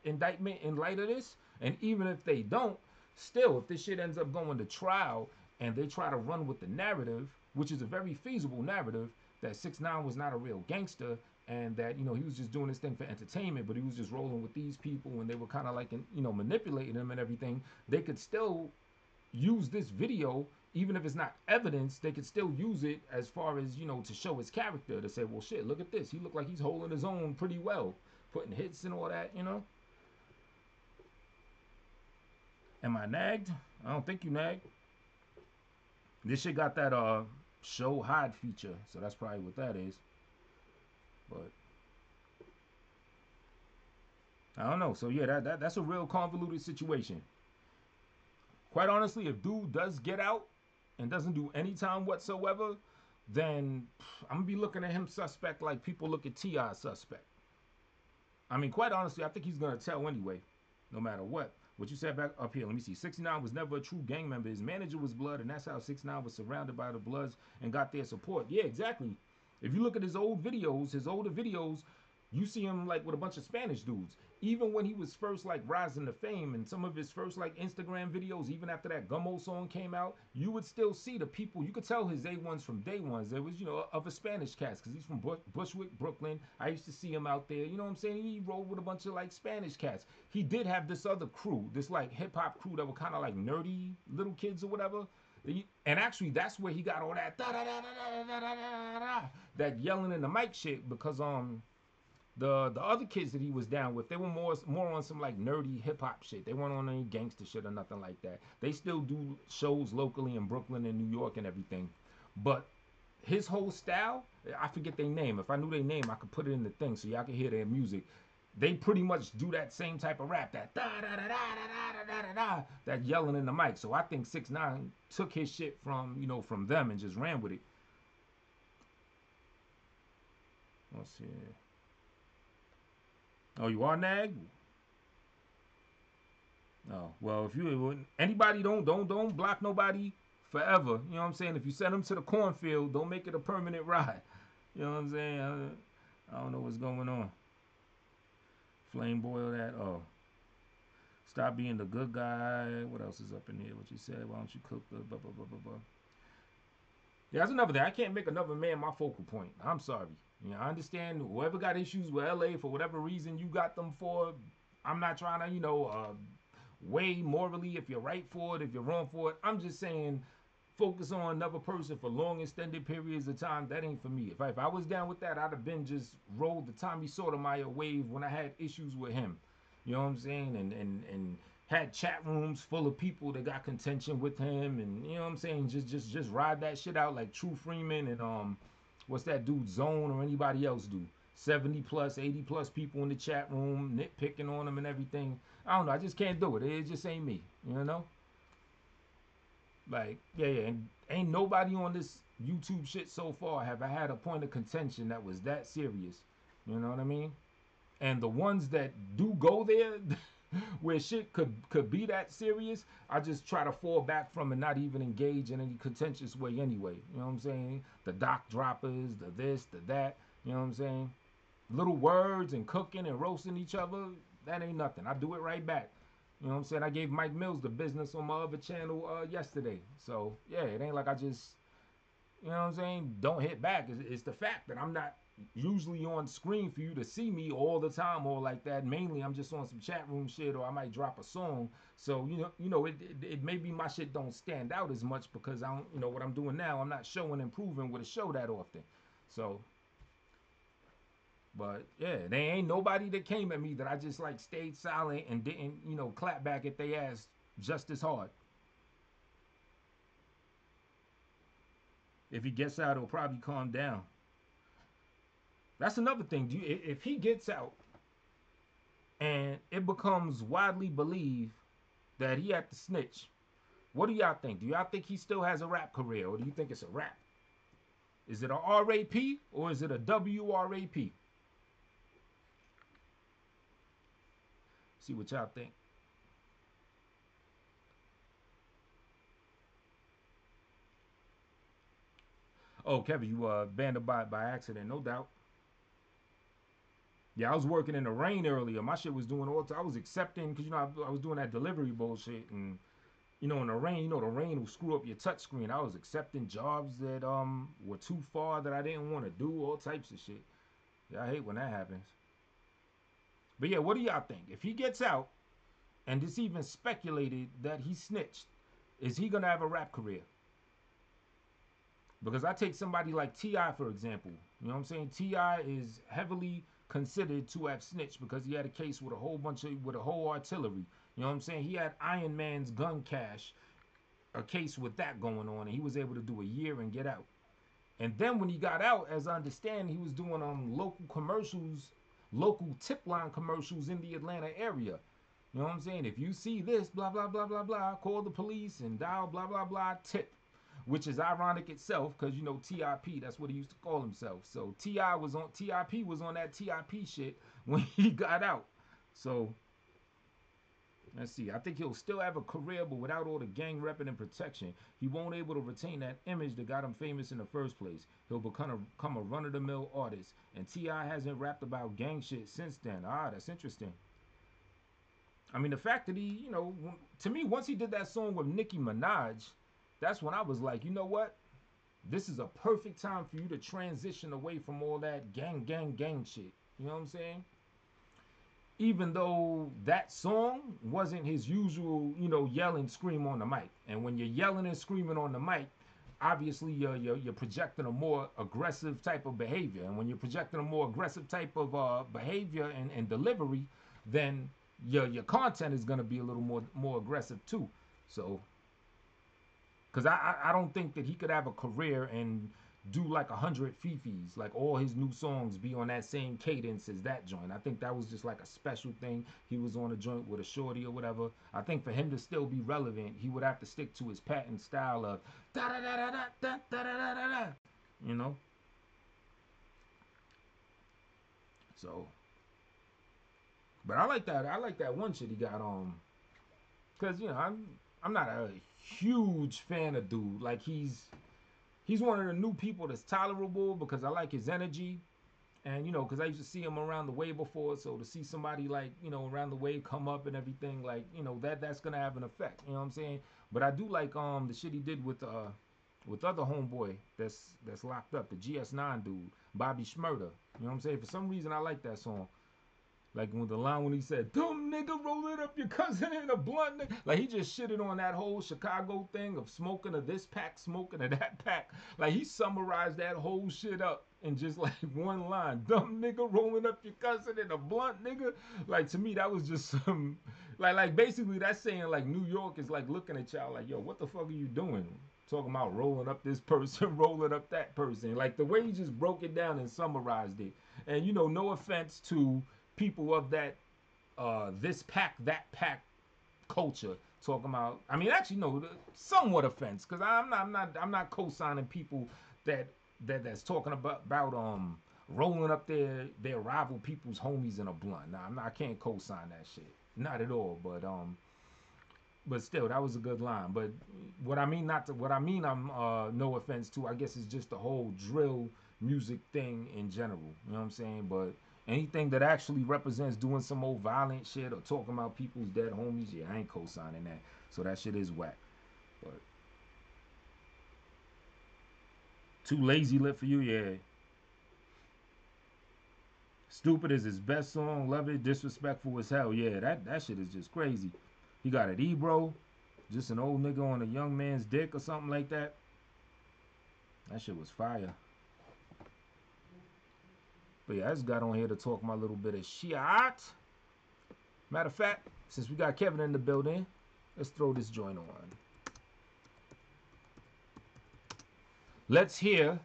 indictment in light of this? And even if they don't, still, if this shit ends up going to trial and they try to run with the narrative, which is a very feasible narrative, that 6ix9ine was not a real gangster and that, you know, he was just doing this thing for entertainment, but he was just rolling with these people and they were kind of like, you know, manipulating him and everything, they could still use this video, even if it's not evidence, they could still use it as far as, you know, to show his character, to say, well, shit, look at this. He looked like he's holding his own pretty well, putting hits and all that, you know. Am I nagged? I don't think you nagged. This shit got that show hide feature, so that's probably what that is. But I don't know. So yeah, that's a real convoluted situation. Quite honestly, if dude does get out and doesn't do any time whatsoever, then I'm gonna be looking at him suspect like people look at T.I. suspect. I mean, quite honestly, I think he's gonna tell anyway, no matter what. What you said back up here, let me see. 6ix9ine was never a true gang member. His manager was Blood, and that's how 6ix9ine was surrounded by the Bloods and got their support. Yeah, exactly. If you look at his old videos, his older videos, you see him like with a bunch of Spanish dudes. Even when he was first like rising to fame and some of his first like Instagram videos, even after that Gummo song came out, you would still see the people. You could tell his A1s from day ones. There was, you know, of a Spanish cast because he's from Bushwick, Brooklyn. I used to see him out there. You know what I'm saying? He rolled with a bunch of like Spanish cats. He did have this other crew, this like hip hop crew that were kind of like nerdy little kids or whatever. And actually, that's where he got all that that yelling in the mic shit because the other kids that he was down with, they were more on some like nerdy hip hop shit. They weren't on any gangster shit or nothing like that. They still do shows locally in Brooklyn and New York and everything. But his whole style, I forget their name. If I knew their name, I could put it in the thing so y'all can hear their music. They pretty much do that same type of rap, that da da da da da da da da da, that yelling in the mic. So I think 6ix9ine took his shit from, you know, from them and just ran with it. Let's see. Oh, you are nagged? Oh, well, if you anybody don't block nobody forever. You know what I'm saying? If you send them to the cornfield, don't make it a permanent ride. You know what I'm saying? I don't know what's going on. Flame boil that. Oh. Stop being the good guy. What else is up in here? What you said? Why don't you cook the blah, blah, blah, blah, blah. Yeah, that's another thing. I can't make another man my focal point. I'm sorry. You know, I understand whoever got issues with LA for whatever reason you got them for. I'm not trying to, you know, weigh morally if you're right for it, if you're wrong for it. I'm just saying focus on another person for long extended periods of time. That ain't for me. If I was down with that, I'd have been just rolled the Tommy Sotomayor wave when I had issues with him. You know what I'm saying? And had chat rooms full of people that got contention with him, and you know what I'm saying? Just ride that shit out like True Freeman and what's that dude Zone or anybody else do? 70 plus, 80 plus people in the chat room nitpicking on them and everything. I don't know. I just can't do it. It just ain't me. You know? Like, yeah. And ain't nobody on this YouTube shit so far have I had a point of contention that was that serious. You know what I mean? And the ones that do go there, where shit could be that serious, I just try to fall back from and not even engage in any contentious way anyway. You know what I'm saying? The doc droppers, the this, the that. You know what I'm saying? Little words and cooking and roasting each other, that ain't nothing. I do it right back. You know what I'm saying? I gave Mike Mills the business on my other channel yesterday. So, yeah, it ain't like I just, you know what I'm saying, don't hit back. It's the fact that I'm not usually on screen for you to see me all the time or like that. Mainly I'm just on some chat room shit, or I might drop a song. So you know it maybe my shit don't stand out as much because I don't, you know, what I'm doing now, I'm not showing and proving with a show that often. So, but yeah, there ain't nobody that came at me that I just like stayed silent and didn't, you know, clap back at they ass just as hard. If he gets out, he'll probably calm down. That's another thing. If he gets out and it becomes widely believed that he had to snitch, what do y'all think? Do y'all think he still has a rap career, or do you think it's a rap? Is it a RAP or is it a WRAP? See what y'all think. Oh, Kevin, you banned by accident, no doubt. Yeah, I was working in the rain earlier. My shit was doing I was accepting, because, you know, I was doing that delivery bullshit. And, you know, in the rain, the rain will screw up your touch screen. I was accepting jobs that were too far that I didn't want to do, all types of shit. Yeah, I hate when that happens. But yeah, what do y'all think? If he gets out, and it's even speculated that he snitched, is he going to have a rap career? Because I take somebody like T.I., for example. You know what I'm saying? T.I. is heavily considered to have snitched because he had a case with a whole artillery. You know what I'm saying? He had Iron Man's gun cache, a case with that going on, and he was able to do a year and get out. And then when he got out, as I understand, he was doing local commercials, local tip line commercials in the Atlanta area. You know what I'm saying? If you see this, blah, blah, blah, blah, blah, call the police and dial blah, blah, blah, tip. Which is ironic itself, because, you know, TIP, that's what he used to call himself. So TIP was on that TIP shit when he got out. So let's see. I think he'll still have a career, but without all the gang repping and protection, he won't able to retain that image that got him famous in the first place. He'll become a run-of-the-mill artist, and T.I. hasn't rapped about gang shit since then. Ah, that's interesting. I mean, the fact that he, you know, to me, once he did that song with Nicki Minaj, that's when I was like, you know what? This is a perfect time for you to transition away from all that gang shit. You know what I'm saying? Even though that song wasn't his usual, you know, yell and scream on the mic. And when you're yelling and screaming on the mic, obviously you're projecting a more aggressive type of behavior. And when you're projecting a more aggressive type of behavior and delivery, then your content is going to be a little more aggressive too. So, because I don't think that he could have a career and do like 100 Fifis, like all his new songs be on that same cadence as that joint. I think that was just like a special thing. He was on a joint with a shorty or whatever. I think for him to still be relevant, he would have to stick to his patent style of da da da da da da da da da da. You know? So, but I like that one shit he got on. Cause you know, I'm not a huge fan of dude. Like he's one of the new people that's tolerable because I like his energy. And, you know, because I used to see him around the way before. So to see somebody like, you know, around the way come up and everything, like, you know, that's going to have an effect. You know what I'm saying? But I do like the shit he did with other homeboy that's locked up, the GS9 dude, Bobby Shmurda. You know what I'm saying? For some reason, I like that song. Like when the line when he said, "Dumb nigga, rolling up your cousin in a blunt," nigga. Like he just shitted on that whole Chicago thing of smoking of this pack, smoking of that pack. Like he summarized that whole shit up in just like one line. "Dumb nigga, rolling up your cousin in a blunt," nigga. Like to me, that was just some like basically that's saying like New York is like looking at y'all like, yo, what the fuck are you doing? Talking about rolling up this person, rolling up that person. Like the way he just broke it down and summarized it. And you know, no offense to people of that this pack, that pack culture, talking about, I mean, actually no, somewhat offense, because I'm not co-signing people that's talking about rolling up their rival people's homies in a blunt. Nah, I can't co-sign that shit, not at all. But still, that was a good line. But I'm no offense to, I guess, is just the whole drill music thing in general. You know what I'm saying? But anything that actually represents doing some old violent shit or talking about people's dead homies, yeah, I ain't co-signing that. So that shit is whack. But too lazy lit for you, yeah. Stupid is his best song. Love it. Disrespectful as hell. Yeah, that shit is just crazy. He got it, Ebro. Just an old nigga on a young man's dick or something like that. That shit was fire. But yeah, I just got on here to talk my little bit of shit. Matter of fact, since we got Kevin in the building, let's throw this joint on. Let's hear.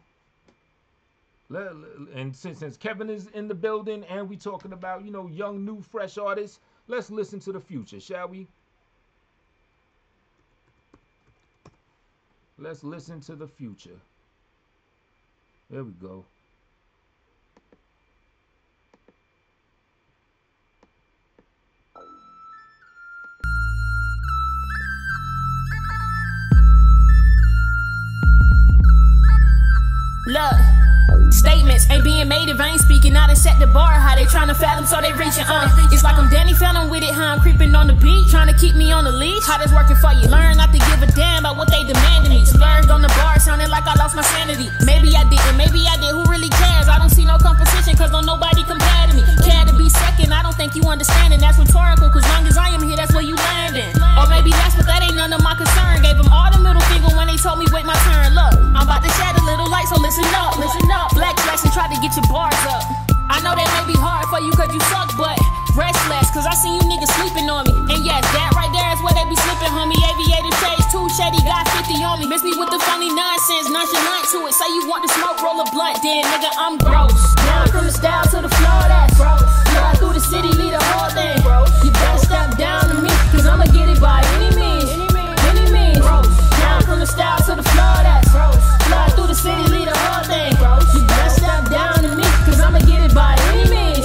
And since Kevin is in the building and we talking about, you know, young, new, fresh artists, let's listen to the Future, shall we? Let's listen to the Future. There we go.
Look, statements ain't being made if I ain't speaking out and set the bar. How they tryna fathom so they reaching It's like I'm Danny Phantom with it, how I'm creeping on the beat, trying to keep me on the leash. How this working for you? Learn not to give a damn about what they demanding me. Splurged on the bar, sounding like I lost my sanity. Maybe I didn't, maybe I did, who really cares? I don't see no competition cause don't nobody compare to me. Care to be second, I don't think you understand it. That's rhetorical cause long as I am here, that's where you landing. Or maybe that's but that ain't none of my concern. Gave them all the middle finger when they told me wait my turn. Look, I'm about to shed a little light, so listen up, listen up. Flex and try to get your bars up. I know that may be hard for you cause you suck, but rest less cause I seen you niggas sleeping on me. And yes, that right there is where they be slipping, homie. Aviator shades, too shady, got 50 on me. Miss me with the funny nonsense, nonchalant to it. Say you want to smoke, roll a blunt, then nigga, I'm gross. Down from the style to the floor, that's gross. Fly through the city, lead the whole thing, bro. You better step down to me cause I'ma get it by any means. Any means. Down from the style to the floor, that's gross. Fly through the city, lead the whole thing, bro. You better step down to me cause I'ma get it by any means.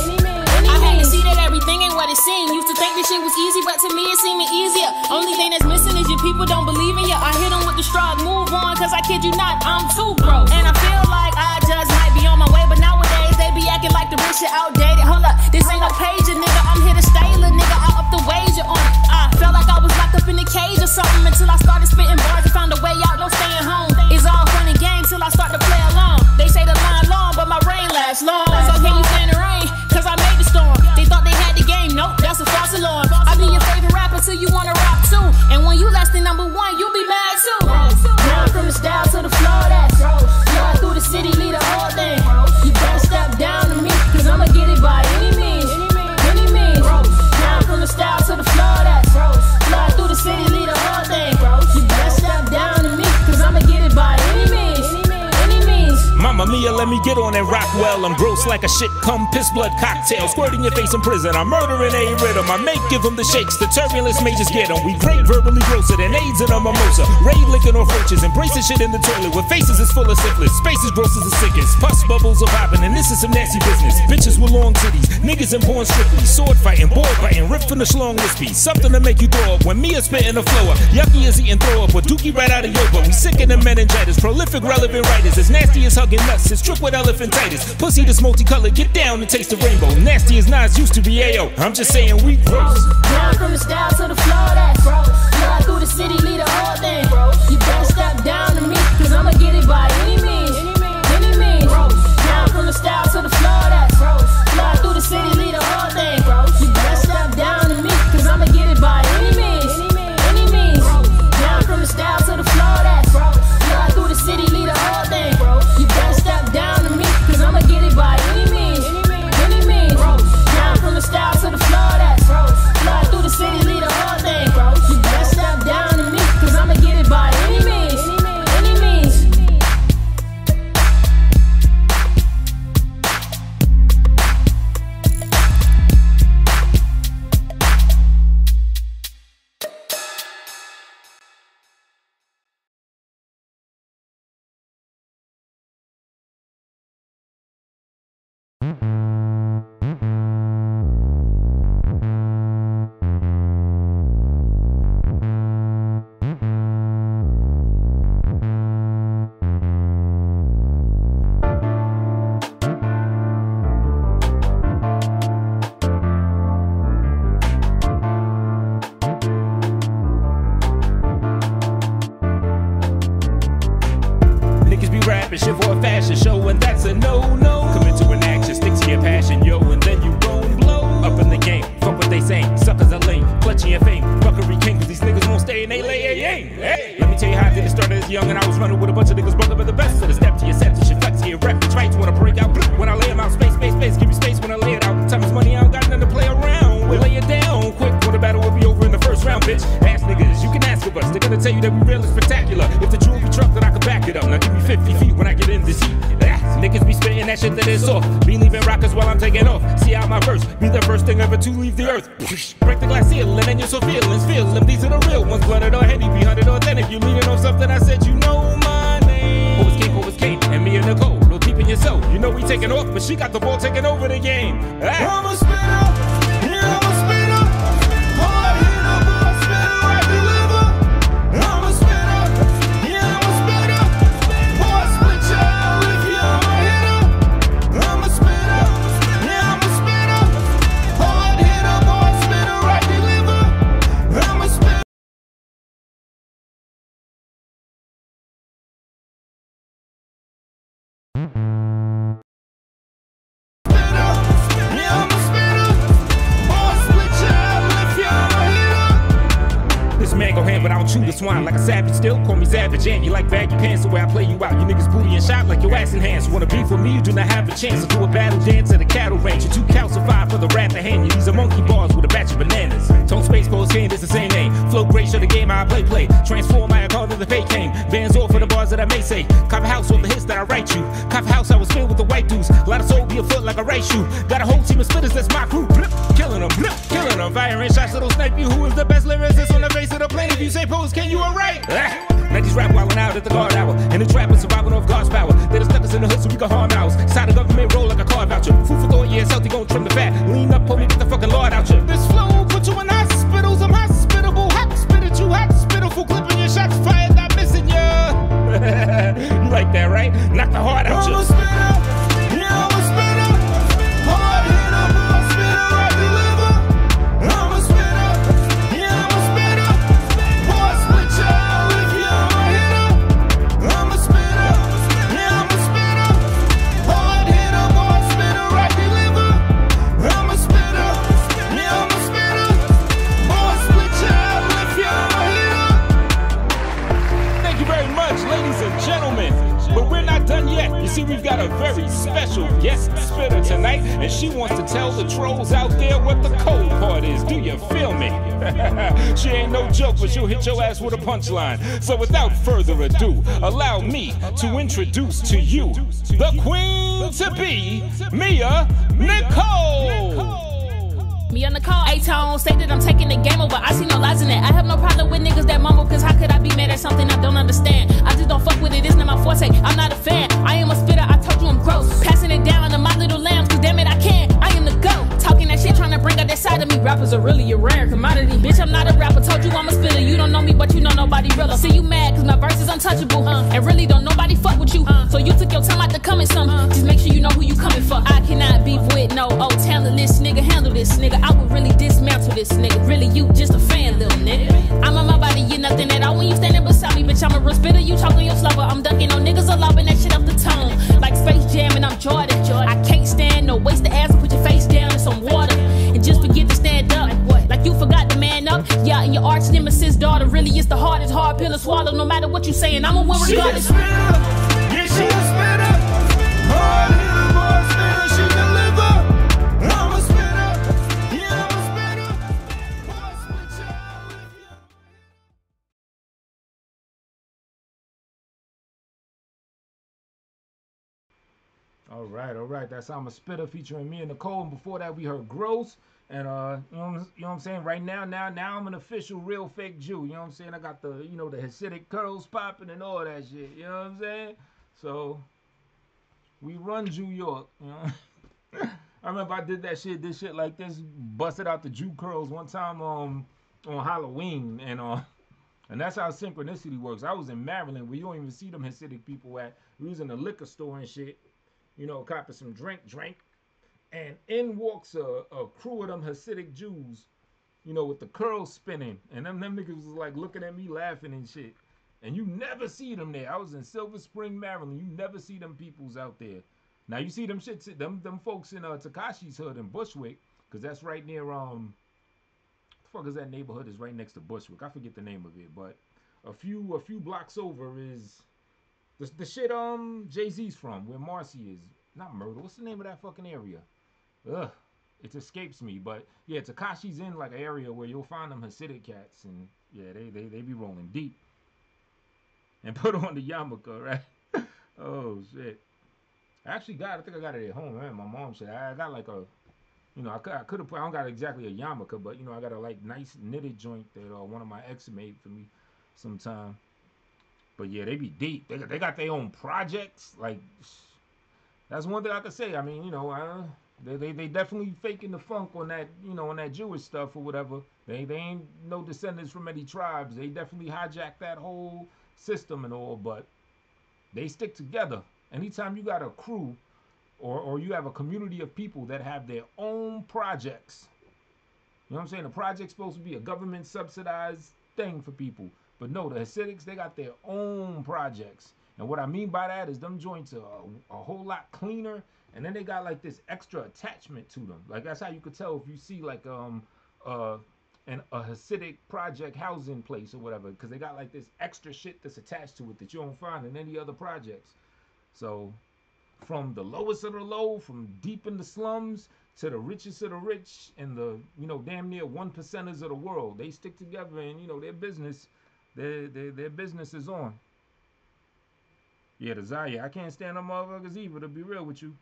I hate to see that everything ain't what it seemed. Used to think this shit was easy, but to me it seeming easier. Only thing that's missing is your people don't believe in you. I hit them with the straw, move on, cause I kid you not, I'm too broke. And I feel like I just might be on my way, but nowadays they be acting like the rich shit outdated. Hold up, this ain't no pager, nigga, I'm here to stay, little nigga, I'll up the wager on it. I felt like I was locked up in a cage or something until I started spitting bars and found a way out, no staying home. It's all fun and games till I start to play along. They say the line long, but my rain lasts long. So can you stand the rain? Cause I made the storm. They thought they had the game, nope, that's a false alarm. I be your favorite rapper till you wanna rap too. And when you less than number one, you'll be mad too. Down from the style to the floor, that's gross. Fly through the city, lead the whole thing. You better step down to me, cause I'ma get it by any means. Any means. Down from the style to the floor, that's gross. Fly through the city, lead the whole thing. You better step down to me, cause I'ma get it by any means.
Mamma mia, let me get on and rock well. I'm gross like a shit, come piss blood cocktail. Squirt in your face in prison, I'm murdering a rhythm. I make give them the shakes, the turbulence may just get them. We great verbally grosser than AIDS in a mimosa. Raid licking off roaches, embracing shit in the toilet. With faces is full of syphilis, spaces gross as the sickest. Pus bubbles are popping, and this is some nasty business. Bitches with long titties, niggas and born strictly. Sword fighting, board biting, ripped from the schlong wispy. Something to make you throw up when Mia spitting the flow up. Yucky is eating throw up, or dookie right out of your butt. We sicker than meningitis, prolific relevant writers. As nasty as hugging nuts, it's trick with elephantitis. Pussy that's multicolored, get down and taste the rainbow. Nasty as Nas used to be AO. I'm just saying we gross.
Down from the style to the floor, that's gross. Fly through the city, lead the whole thing, bro. You better step down to me, cause I'ma get it by any means. Any means. Down from the style to the floor, that's gross. Fly through the city, lead the whole thing, bro. You better step down to me, cause I'ma get it by any means. Any means. Down from the style to the floor, that's gross. Fly through the city, lead the whole thing, bro. You better step down to me, cause I'ma get it by any means. Any means. Down from the style to the floor, that's gross. Fly through the city, lead the whole thing, bro. You better step down to me, cause I'ma get it by any means. Any means.
Shit for a fashion show, and that's a no-no. Commit to an action, stick to your passion, yo, and then you gon' blow. Up in the game, fuck what they saying. Suckers are lame, clutching your fame. Buckery king, cause these niggas won't stay and they lay a game. Hey, let me tell you how I did it. Started as young and I was running with a bunch of niggas, brother, but the best. So the step to your set, to your flex to your rep. It's right to wanna break out. When I lay them out, space, space, space. Give me space when I lay it out. Time is money, I don't got nothing to play around. We'll lay it down quick, when the battle will be over in the first round, bitch. Ass niggas, you can ask of us. They're gonna tell you that we real and spectacular. If the jewelry truck, then I can back it up. Now give me 50 feet when I get in this heat. Niggas be spitting that shit that is soft. Be leaving rockers while I'm taking off. See out my verse, be the first thing ever to leave the earth. Break the glass ceiling and you're so feelings. Feel them, these are the real ones. Blooded or heady, be hunted authentic. You leaning on something I said, you know my name. Always came, and me and Nicole. No deep in your soul. You know we taking off, but she got the ball taking over the game.
I'm a spinner, yeah, I'm a spinner. Hard hitter, boy, spinner, I deliver. I'm a spinner, yeah, I'm a spinner. Boy, split y'all if you
chew the swine like a savage. Still call me savage, and you like baggy pants the way I play you out. You niggas booty and shot like your ass in hands. Wanna beef with me? You do not have a chance to do a battle dance at a cattle range. You're too calcified for the wrath to hand you. These are monkey bars with a batch of bananas. Tone space pose hand is the same name. Flow great, show the game how I play. Transform my account to the fake game. Bands off for the bars that I may say. Cop a house off the hits that I write you. Cop a house I was filled with the white dudes. A lot of soul be a foot like a right shoe. Got a whole team of spitters, that's my crew. Blip, killing them, blip, killing them. Firing shots that'll snipe you. Who is the best lyricist on the face of the planet? If you say pose, can you write? Now these rap wildin' out at the guard hour. And the trappers surviving off God's power. They done stuck us in the hood so we can harm ours. Side of government roll like a car voucher. Food for thought, yeah, it's healthy, gon' trim the fat. Lean up, pull me, get the fucking Lord out you. This flow will put you in hospitals. I'm hospitable, hot spit at you, hot spitable. Clipping your shots fired, not missing ya. You like that, right? Knock the heart out you.
I'm a spinner, yeah, I'm a spinner. Hard hitter, boy, spinner, I deliver. I'm a spinner, yeah, I'm a spinner. Boy, split y'all if you're a hitter. I'm a spinner, yeah, I'm a spinner. Hard hitter, boy, spinner, I deliver. I'm a spinner, yeah, I'm a spinner. Boy, split y'all if you're a hitter.
Thank you very much, ladies and gentlemen. But we're not done yet. You see, we've got a very special guest spitter tonight, and she wants to tell the trolls out there what the cold part is. Do you feel me? She ain't no joke, but she'll hit your ass with a punchline. So without further ado, allow me to introduce to you the queen to be, Mia Nicole.
Me on the call, A-Tone, say that I'm taking the game over. I see no lies in that. I have no problem with niggas that mumble, cause how could I be mad at something I don't understand? I just don't fuck with it, it's not my forte. I'm not a fan, I am a spitter, I told you I'm gross. Passing it down to my little lambs, cause damn it I can. I am the GOAT. Talking that shit, trying to bring out that side of me. Rappers are really a rare commodity. Bitch, I'm not a rapper, told you I'm a spitter. You don't know me, but you know nobody realer. See you mad, cause my verse is untouchable, and really don't nobody fuck with you, So you took your time out to come in some, Just make sure you know who you coming for. I cannot beef with no old talentless nigga. Handle this nigga, I would really dismantle this nigga. Really, you just a fan, little nigga. I'm on my body, you're nothing at all when you standing beside me. Bitch, I'm a real spitter, you talking your slobber. I'm dunking on niggas a lobbing that shit up the tongue. Like Space Jam and I'm Jordan. I can't stand no waste of ass and put your face down in some water. And just forget to stand up. Like you forgot to man up. Yeah, and your arch nemesis daughter really is the hardest hard pill to swallow. No matter what you saying, I'm a win regardless.
She a spinner, yeah, she a spinner. Hard hitter, boy, spinner, she deliver. I'm a spinner, yeah, I'm a spinner. Boy, split y'all if you're...
All right. That's I'm a Spitter featuring me and Nicole. And before that, we heard Gross. And you know what I'm saying? Right now I'm an official real fake Jew. You know what I'm saying? I got the the Hasidic curls popping and all that shit. You know what I'm saying? So we run Jew York. You know. I remember I did this shit like this, busted out the Jew curls one time on Halloween, and that's how synchronicity works. I was in Maryland where you don't even see them Hasidic people at. We was in a liquor store and shit. Copping some drink, and in walks a crew of them Hasidic Jews, with the curls spinning, and them niggas was like looking at me laughing and shit. And you never see them there. I was in Silver Spring, Maryland. You never see them peoples out there. Now you see them shits, them folks in Tekashi's hood in Bushwick, cause that's right near the fuck is that neighborhood? Is right next to Bushwick. I forget the name of it, but a few blocks over is the shit Jay-Z's from, where Marcy is. Not Myrtle. What's the name of that fucking area? Ugh, it escapes me. But yeah, Tekashi's in like an area where you'll find them Hasidic cats, and yeah, they be rolling deep. And put on the yarmulke, right? Oh shit. I think I got it at home, man. My mom said I got like a, I could have put. I don't got exactly a yarmulke, but I got a like nice knitted joint that one of my ex made for me sometime. But yeah, they be deep. They got their own projects. Like, that's one thing I could say. I mean, they definitely faking the funk on that, on that Jewish stuff or whatever. They ain't no descendants from any tribes. They definitely hijacked that whole system and all, but they stick together. Anytime you got a crew or you have a community of people that have their own projects, you know what I'm saying? The project's supposed to be a government subsidized thing for people. But no, the Hasidics, they got their own projects. And what I mean by that is them joints are a whole lot cleaner. And then they got like this extra attachment to them. Like that's how you could tell if you see like a and a Hasidic project housing place or whatever, because they got like this extra shit that's attached to it that you don't find in any other projects. So from the lowest of the low, from deep in the slums to the richest of the rich and the, you know, damn near 1%ers of the world, they stick together, and you know their business is on. Yeah, the Zaya, I can't stand them motherfuckers either, to be real with you.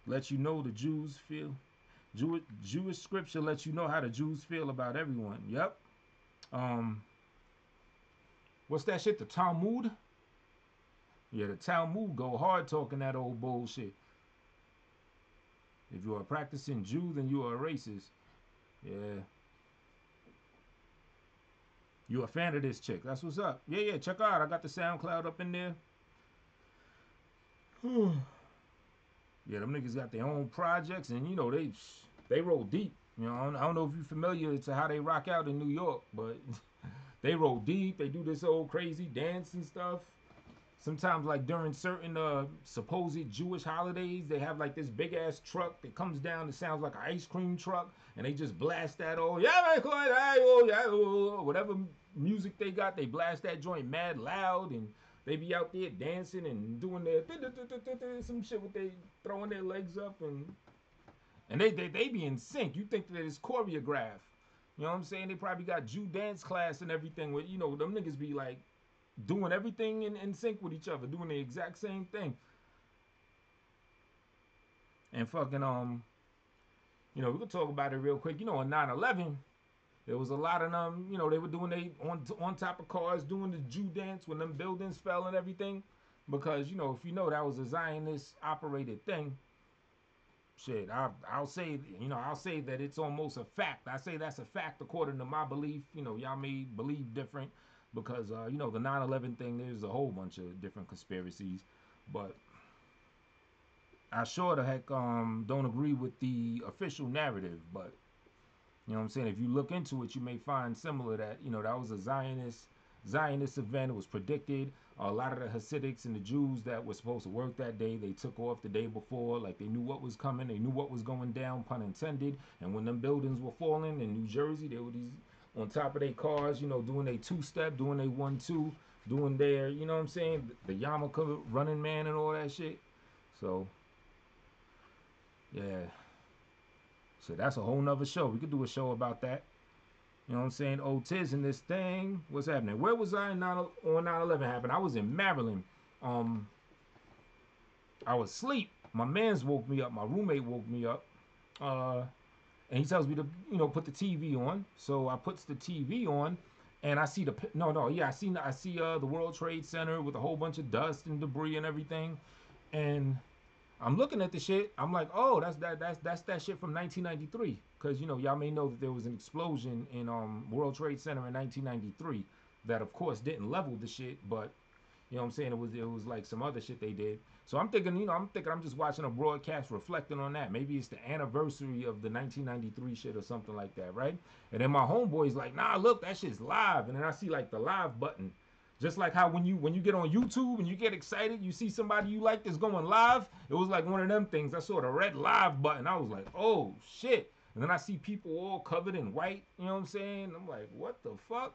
Let you know the Jews feel. Jewish scripture lets you know how the Jews feel about everyone. Yep. What's that shit? The Talmud? Yeah, the Talmud go hard talking that old bullshit. If you are a practicing Jew, then you are a racist. Yeah. You a fan of this chick? That's what's up. Yeah, check her out. I got the SoundCloud up in there. Yeah, them niggas got their own projects, and you know they roll deep. You know, I don't know if you're familiar to how they rock out in New York, but they roll deep. They do this old crazy dance and stuff. Sometimes, like during certain supposed Jewish holidays, they have like this big ass truck that comes down that sounds like an ice cream truck, and they just blast that whatever music they got, they blast that joint mad loud, and they be out there dancing and doing their some shit with they throwing their legs up, and they be in sync. You think that it's choreographed. You know what I'm saying? They probably got Jew dance class and everything where, you know, them niggas be like doing everything in sync with each other, doing the exact same thing. And fucking, you know, we could talk about it real quick. You know, on 9/11, there was a lot of them, you know, they were doing they on top of cars doing the Jew dance when them buildings fell and everything. Because, you know, if you know that was a Zionist operated thing, shit, I'll say, you know, I'll say that it's almost a fact. I say that's a fact according to my belief. You know, y'all may believe different because, you know, the 9/11 thing, there's a whole bunch of different conspiracies. But I sure the heck don't agree with the official narrative. But, you know what I'm saying? If you look into it, you may find similar that, you know, that was a Zionist event. It was predicted. A lot of the Hasidics and the Jews that were supposed to work that day, they took off the day before. Like they knew what was coming. They knew what was going down, pun intended. And when them buildings were falling in New Jersey, they were these on top of their cars, you know, doing a two-step, doing a 1-2, doing their, you know what I'm saying, the yarmulke running man and all that shit. So, yeah. So that's a whole nother show. We could do a show about that. You know what I'm saying? Tiz in this thing. What's happening? Where was I on 9/11 happened? I was in Maryland. I was asleep. My man's woke me up. My roommate woke me up. And he tells me to, you know, put the TV on. So I puts the TV on, and I see I see the World Trade Center with a whole bunch of dust and debris and everything. And I'm looking at the shit. I'm like, oh, that's that shit from 1993. Because, you know, y'all may know that there was an explosion in World Trade Center in 1993 that, of course, didn't level the shit. But, you know what I'm saying, it was like some other shit they did. So I'm thinking, you know, I'm just watching a broadcast reflecting on that. Maybe it's the anniversary of the 1993 shit or something like that, right? And then my homeboy's like, nah, look, that shit's live. And then I see, like, the live button. Just like how when you get on YouTube and you get excited, you see somebody you like that's going live. It was like one of them things. I saw the red live button. I was like, oh, shit. And then I see people all covered in white. You know what I'm saying? I'm like, what the fuck?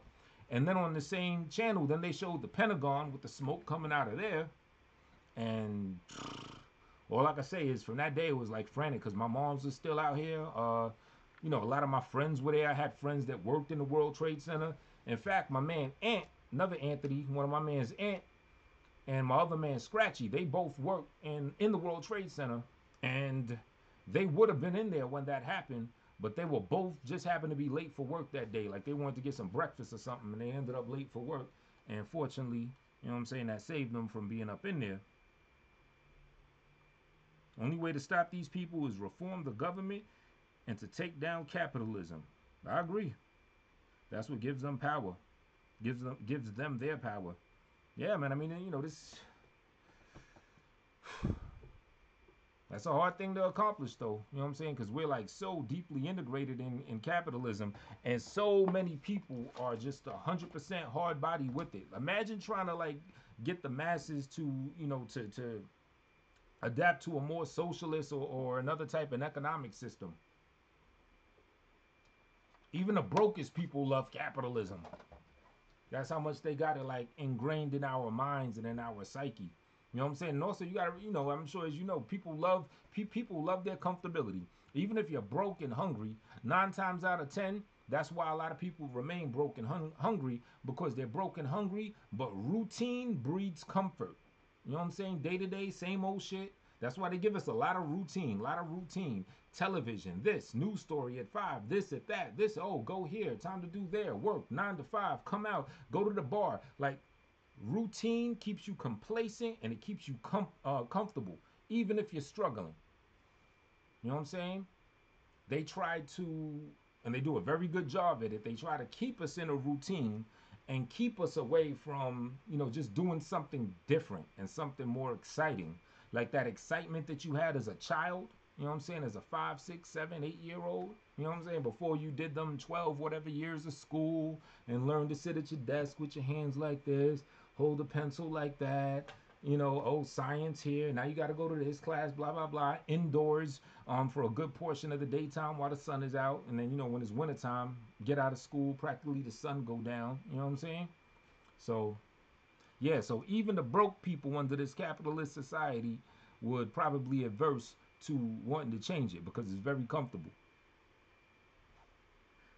And then on the same channel, then they showed the Pentagon with the smoke coming out of there. And all I can say is from that day, it was like frantic because my moms are still out here. You know, a lot of my friends were there. I had friends that worked in the World Trade Center. In fact, my man Ant, another Anthony, one of my man's Ant, and my other man Scratchy, they both worked in the World Trade Center, and they would have been in there when that happened, but they were both just happened to be late for work that day. Like they wanted to get some breakfast or something, and they ended up late for work. And fortunately, you know what I'm saying, that saved them from being up in there. Only way to stop these people is reform the government and to take down capitalism. I agree. That's what gives them power. Gives them their power. Yeah, man. I mean, you know, that's a hard thing to accomplish, though. You know what I'm saying? Because we're like so deeply integrated in capitalism, and so many people are just 100% hard body with it. Imagine trying to like get the masses to, you know, to adapt to a more socialist or another type of economic system. Even the brokest people love capitalism. That's how much they got it like ingrained in our minds and in our psyche. You know what I'm saying? And also, you gotta, you know, I'm sure as you know, people love their comfortability. Even if you're broke and hungry, 9 times out of 10, that's why a lot of people remain broke and hungry, because they're broke and hungry. But routine breeds comfort. You know what I'm saying? Day to day, same old shit. That's why they give us a lot of routine. Television, this, news story at 5, this at that, this, oh, go here, time to do there, work, 9 to 5, come out, go to the bar. Like, routine keeps you complacent and it keeps you comfortable, even if you're struggling. You know what I'm saying? They try to, and they do a very good job at it, they try to keep us in a routine and keep us away from, you know, just doing something different and something more exciting. Like that excitement that you had as a child, you know what I'm saying, as a 5, 6, 7, 8-year-old, you know what I'm saying, before you did them 12 whatever years of school and learned to sit at your desk with your hands like this, hold a pencil like that, you know, oh, science here, now you got to go to this class, blah, blah, blah, indoors for a good portion of the daytime while the sun is out. And then, you know, when it's wintertime, get out of school, practically the sun go down, you know what I'm saying? So, yeah, so even the broke people under this capitalist society would probably averse to wanting to change it because it's very comfortable.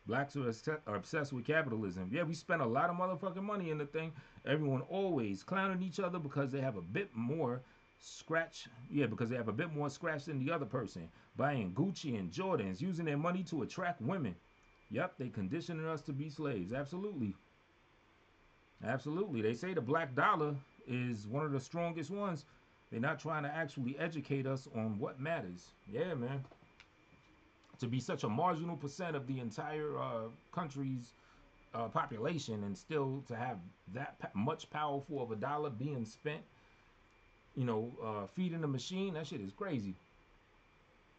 Blacks are obsessed with capitalism. Yeah, we spend a lot of motherfucking money in the thing. Everyone always clowning each other because they have a bit more scratch. Yeah, because they have a bit more scratch than the other person. Buying Gucci and Jordans, using their money to attract women. Yep, they conditioning us to be slaves. Absolutely. Absolutely. They say the black dollar is one of the strongest ones. They're not trying to actually educate us on what matters. Yeah, man. To be such a marginal percent of the entire country's population and still to have that much powerful of a dollar being spent, you know, feeding the machine, that shit is crazy.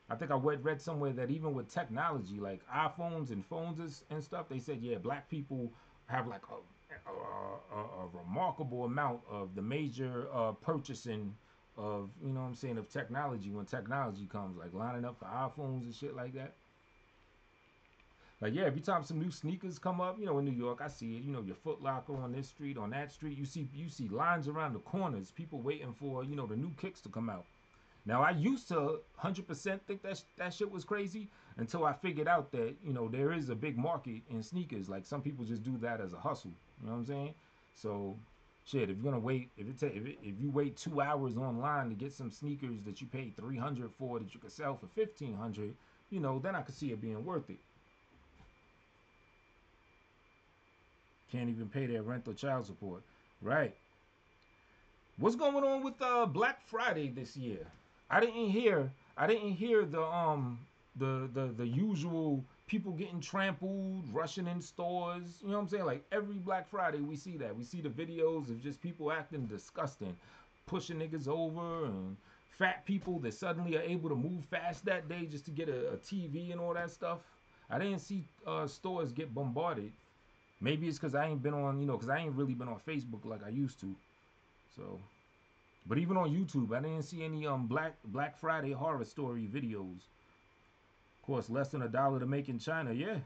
I think I read somewhere that even with technology, like iPhones and phones and stuff, they said, yeah, black people have like a remarkable amount of the major purchasing of, you know what I'm saying, of technology when technology comes, like lining up for iPhones and shit like that. Like, yeah, every time some new sneakers come up, you know, in New York, I see it, you know, your Foot Locker on this street, on that street, you see lines around the corners, people waiting for, you know, the new kicks to come out. Now, I used to 100% think that shit was crazy until I figured out that, you know, there is a big market in sneakers. Like, some people just do that as a hustle. You know what I'm saying? So, shit, if you're going to wait, if you wait 2 hours online to get some sneakers that you paid $300 for that you could sell for $1,500, you know, then I could see it being worth it. Can't even pay their rent or child support. Right. What's going on with Black Friday this year? I didn't hear the usual people getting trampled, rushing in stores. You know what I'm saying? Like every Black Friday we see that. We see the videos of just people acting disgusting, pushing niggas over, and fat people that suddenly are able to move fast that day just to get a TV and all that stuff. I didn't see stores get bombarded. Maybe it's because I ain't been on, you know, because I ain't really been on Facebook like I used to. So, but even on YouTube, I didn't see any Black Friday horror story videos. Of course, less than $1 to make in China. Yeah,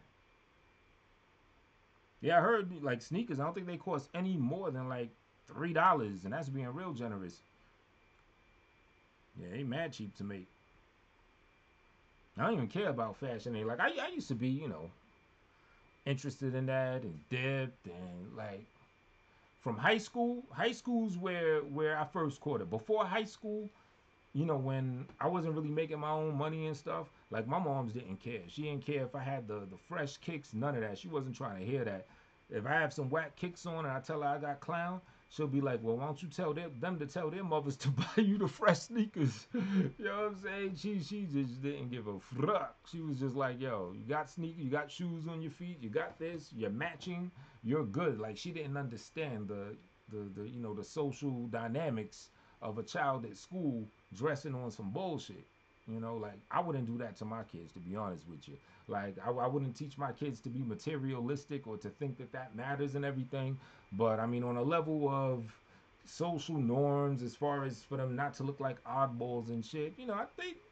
I heard like sneakers. I don't think they cost any more than like $3, and that's being real generous. Yeah, they mad cheap to make. I don't even care about fashion. Like I used to be, you know, interested in that and dipped and like. From high school's where I first caught it. Before high school, you know, when I wasn't really making my own money and stuff, like my moms didn't care. She didn't care if I had the fresh kicks, none of that. She wasn't trying to hear that. If I have some whack kicks on and I tell her I got clown, she'll be like, well, why don't you tell them to tell their mothers to buy you the fresh sneakers? You know what I'm saying? She just didn't give a fuck. She was just like, yo, you got sneakers, you got shoes on your feet, you got this, you're matching, you're good. Like she didn't understand the you know, the social dynamics of a child at school dressing on some bullshit. You know, like I wouldn't do that to my kids, to be honest with you. Like I wouldn't teach my kids to be materialistic or to think that matters and everything. But I mean, on a level of, social norms as far as for them not to look like oddballs and shit. You know,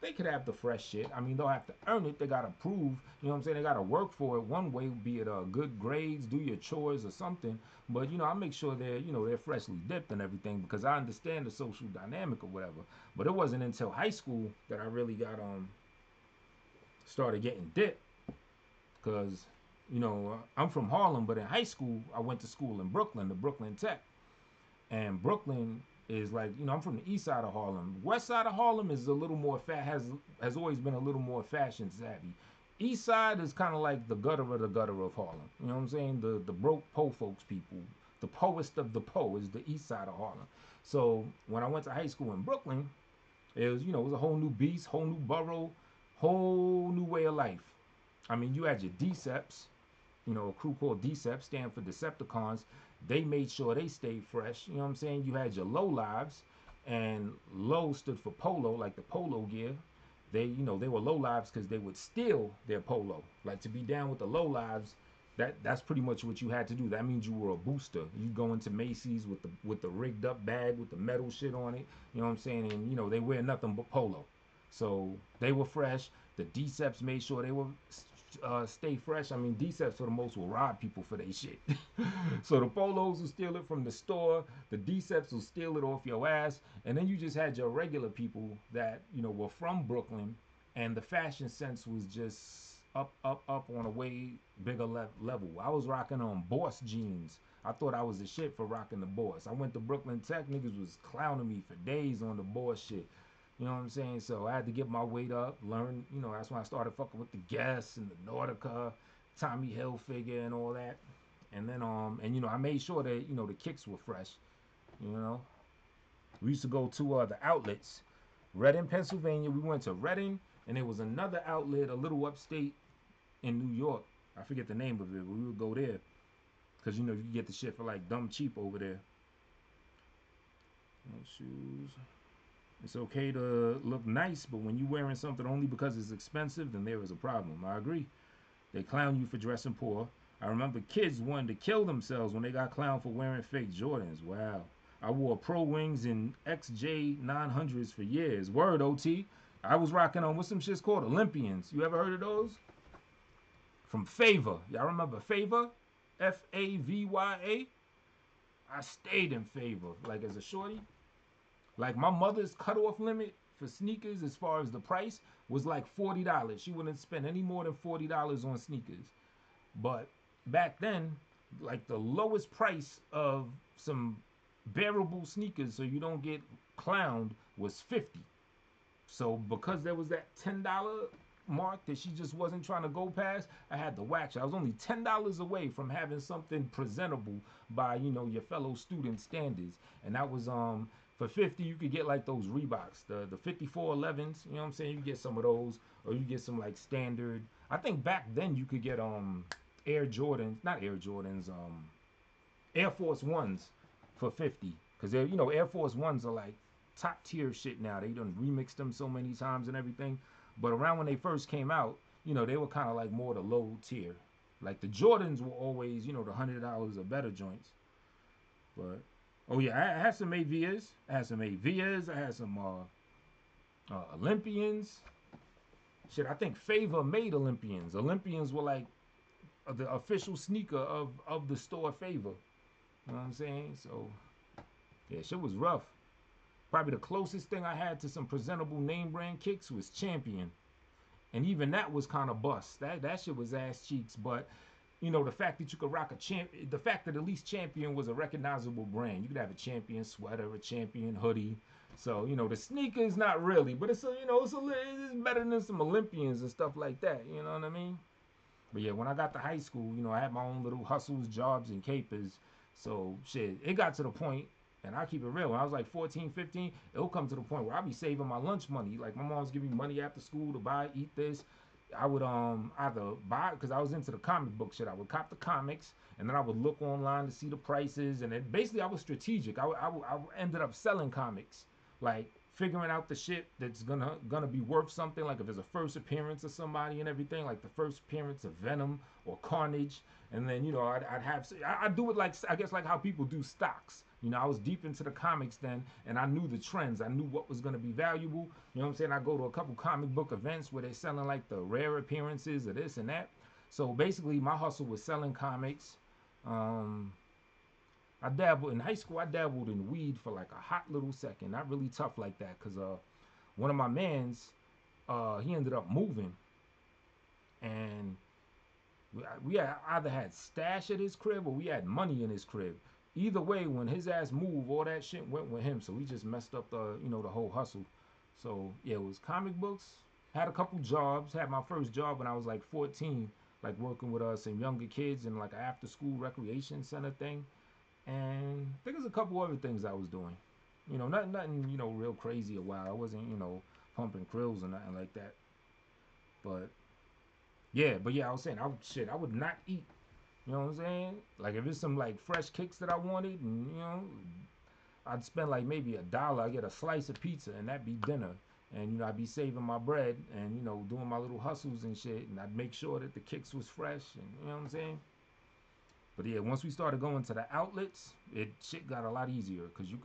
they could have the fresh shit. I mean, they'll have to earn it. They gotta prove. You know what I'm saying? They gotta work for it one way, be it good grades, do your chores or something. But you know, I make sure they're freshly dipped and everything because I understand the social dynamic or whatever. But it wasn't until high school that I really got started getting dipped because you know I'm from Harlem, but in high school I went to school in Brooklyn, the Brooklyn Tech. And Brooklyn is like, you know, I'm from the east side of Harlem. West side of Harlem is a little more has always been a little more fashion savvy. East side is kind of like the gutter of Harlem. You know what I'm saying? The broke po folks people. The poest of the po is the east side of Harlem. So when I went to high school in Brooklyn, it was, you know, it was a whole new beast, whole new borough, whole new way of life. I mean, you had your Deceps, you know, a crew called Deceps, stand for Decepticons. They made sure they stayed fresh. You know what I'm saying? You had your low lives, and low stood for polo, like the polo gear. They, you know, they were low lives because they would steal their polo. Like to be down with the low lives, that's pretty much what you had to do. That means you were a booster. You go into Macy's with the rigged up bag with the metal shit on it. You know what I'm saying? And you know they wear nothing but polo. So they were fresh. The Deceps made sure they were stay fresh. I mean, Deceps for the most will rob people for their shit. So the polos will steal it from the store. The Deceps will steal it off your ass. And then you just had your regular people that, you know, were from Brooklyn. And the fashion sense was just up on a way bigger level. I was rocking on Boss jeans. I thought I was the shit for rocking the Boss. I went to Brooklyn Tech. Niggas was clowning me for days on the Boss shit. You know what I'm saying? So I had to get my weight up, learn, you know, that's when I started fucking with the Guess and the Nautica, Tommy Hilfiger and all that. And then, and you know, I made sure that, you know, the kicks were fresh, you know. We used to go to the outlets. Reading, Pennsylvania, we went to Reading, and there was another outlet a little upstate in New York. I forget the name of it, but we would go there. Because, you know, you can get the shit for like dumb cheap over there. No shoes. It's okay to look nice, but when you're wearing something only because it's expensive, then there is a problem. I agree. They clown you for dressing poor. I remember kids wanted to kill themselves when they got clowned for wearing fake Jordans. Wow. I wore Pro Wings and XJ 900s for years. Word, OT. I was rocking on, what's some shit's called? Olympians. You ever heard of those? From Favor. Y'all remember Favor? Favya? I stayed in Favor, like as a shorty. Like my mother's cutoff limit for sneakers as far as the price was like $40. She wouldn't spend any more than $40 on sneakers. But back then, like the lowest price of some bearable sneakers so you don't get clowned was $50. So because there was that $10 mark that she just wasn't trying to go past, I had to wax. I was only $10 away from having something presentable by, you know, your fellow student standards. And that was for $50 you could get like those Reeboks, the 5411s, you know what I'm saying? You get some of those, or you get some like standard. I think back then you could get Air Jordans, not Air Jordans, Air Force Ones for $50. Because they're, you know, Air Force Ones are like top tier shit now. They done remixed them so many times and everything. But around when they first came out, you know, they were kind of like more the low tier. Like the Jordans were always, you know, the $100 or better joints. But oh yeah, I had some Avias. I had some Olympians. Shit, I think Favor made Olympians. Olympians were like the official sneaker of the store Favor. You know what I'm saying? So yeah, shit was rough. Probably the closest thing I had to some presentable name brand kicks was Champion. And even that was kind of bust. That shit was ass cheeks. But, you know, the fact that you could rock the fact that at least Champion was a recognizable brand. You could have a Champion sweater, a Champion hoodie. So, you know, the sneakers, not really. But it's, you know, it's better than some Olympians and stuff like that. You know what I mean? But yeah, when I got to high school, you know, I had my own little hustles, jobs, and capers. So, shit, it got to the point. And I keep it real. When I was like 14, 15, it'll come to the point where I'll be saving my lunch money. Like my mom's giving me money after school to buy, eat this. I would either buy, because I was into the comic book shit. I would cop the comics, and then I would look online to see the prices. And it, basically, I was strategic. I ended up selling comics, like figuring out the shit that's gonna be worth something. Like if there's a first appearance of somebody and everything, like the first appearance of Venom or Carnage, and then, you know, I'd do it like, I guess, like how people do stocks. You know, I was deep into the comics then, and I knew the trends. I knew what was going to be valuable. You know what I'm saying? I go to a couple comic book events where they're selling like the rare appearances of this and that. So basically, my hustle was selling comics. I dabbled in high school. I dabbled in weed for like a hot little second. Not really tough like that, because one of my mans, he ended up moving, and we had either had stash at his crib or we had money in his crib. Either way, when his ass moved, all that shit went with him. So we just messed up the, you know, the whole hustle. So yeah, it was comic books. Had a couple jobs. Had my first job when I was like 14, like working with some younger kids in like an after school recreation center thing. And I think there's a couple other things I was doing. You know, nothing, you know, real crazy or wild. I wasn't, you know, pumping krills or nothing like that. But yeah, I was saying, I would not eat. You know what I'm saying? Like if it's some like fresh kicks that I wanted, and you know, I'd spend like maybe $1. I get a slice of pizza, and that'd be dinner. And you know, I'd be saving my bread and you know, doing my little hustles and shit. And I'd make sure that the kicks was fresh. And you know what I'm saying? But yeah, once we started going to the outlets, shit got a lot easier, because you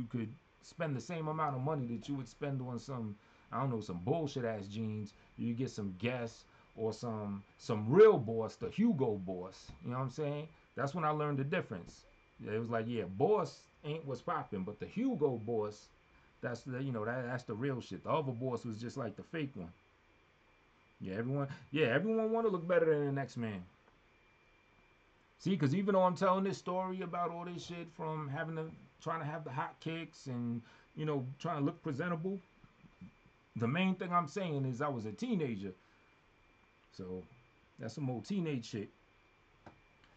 could spend the same amount of money that you would spend on some, I don't know, some bullshit ass jeans. You get some Guess or some real Boss, the Hugo Boss. You know what I'm saying? That's when I learned the difference. It was like, yeah, Boss ain't what's popping, but the Hugo Boss, that's the, you know, that's the real shit. The other Boss was just like the fake one. Yeah, everyone want to look better than the next man. See, because even though I'm telling this story about all this shit from trying to have the hot kicks and, you know, trying to look presentable, the main thing I'm saying is I was a teenager. So that's some old teenage shit.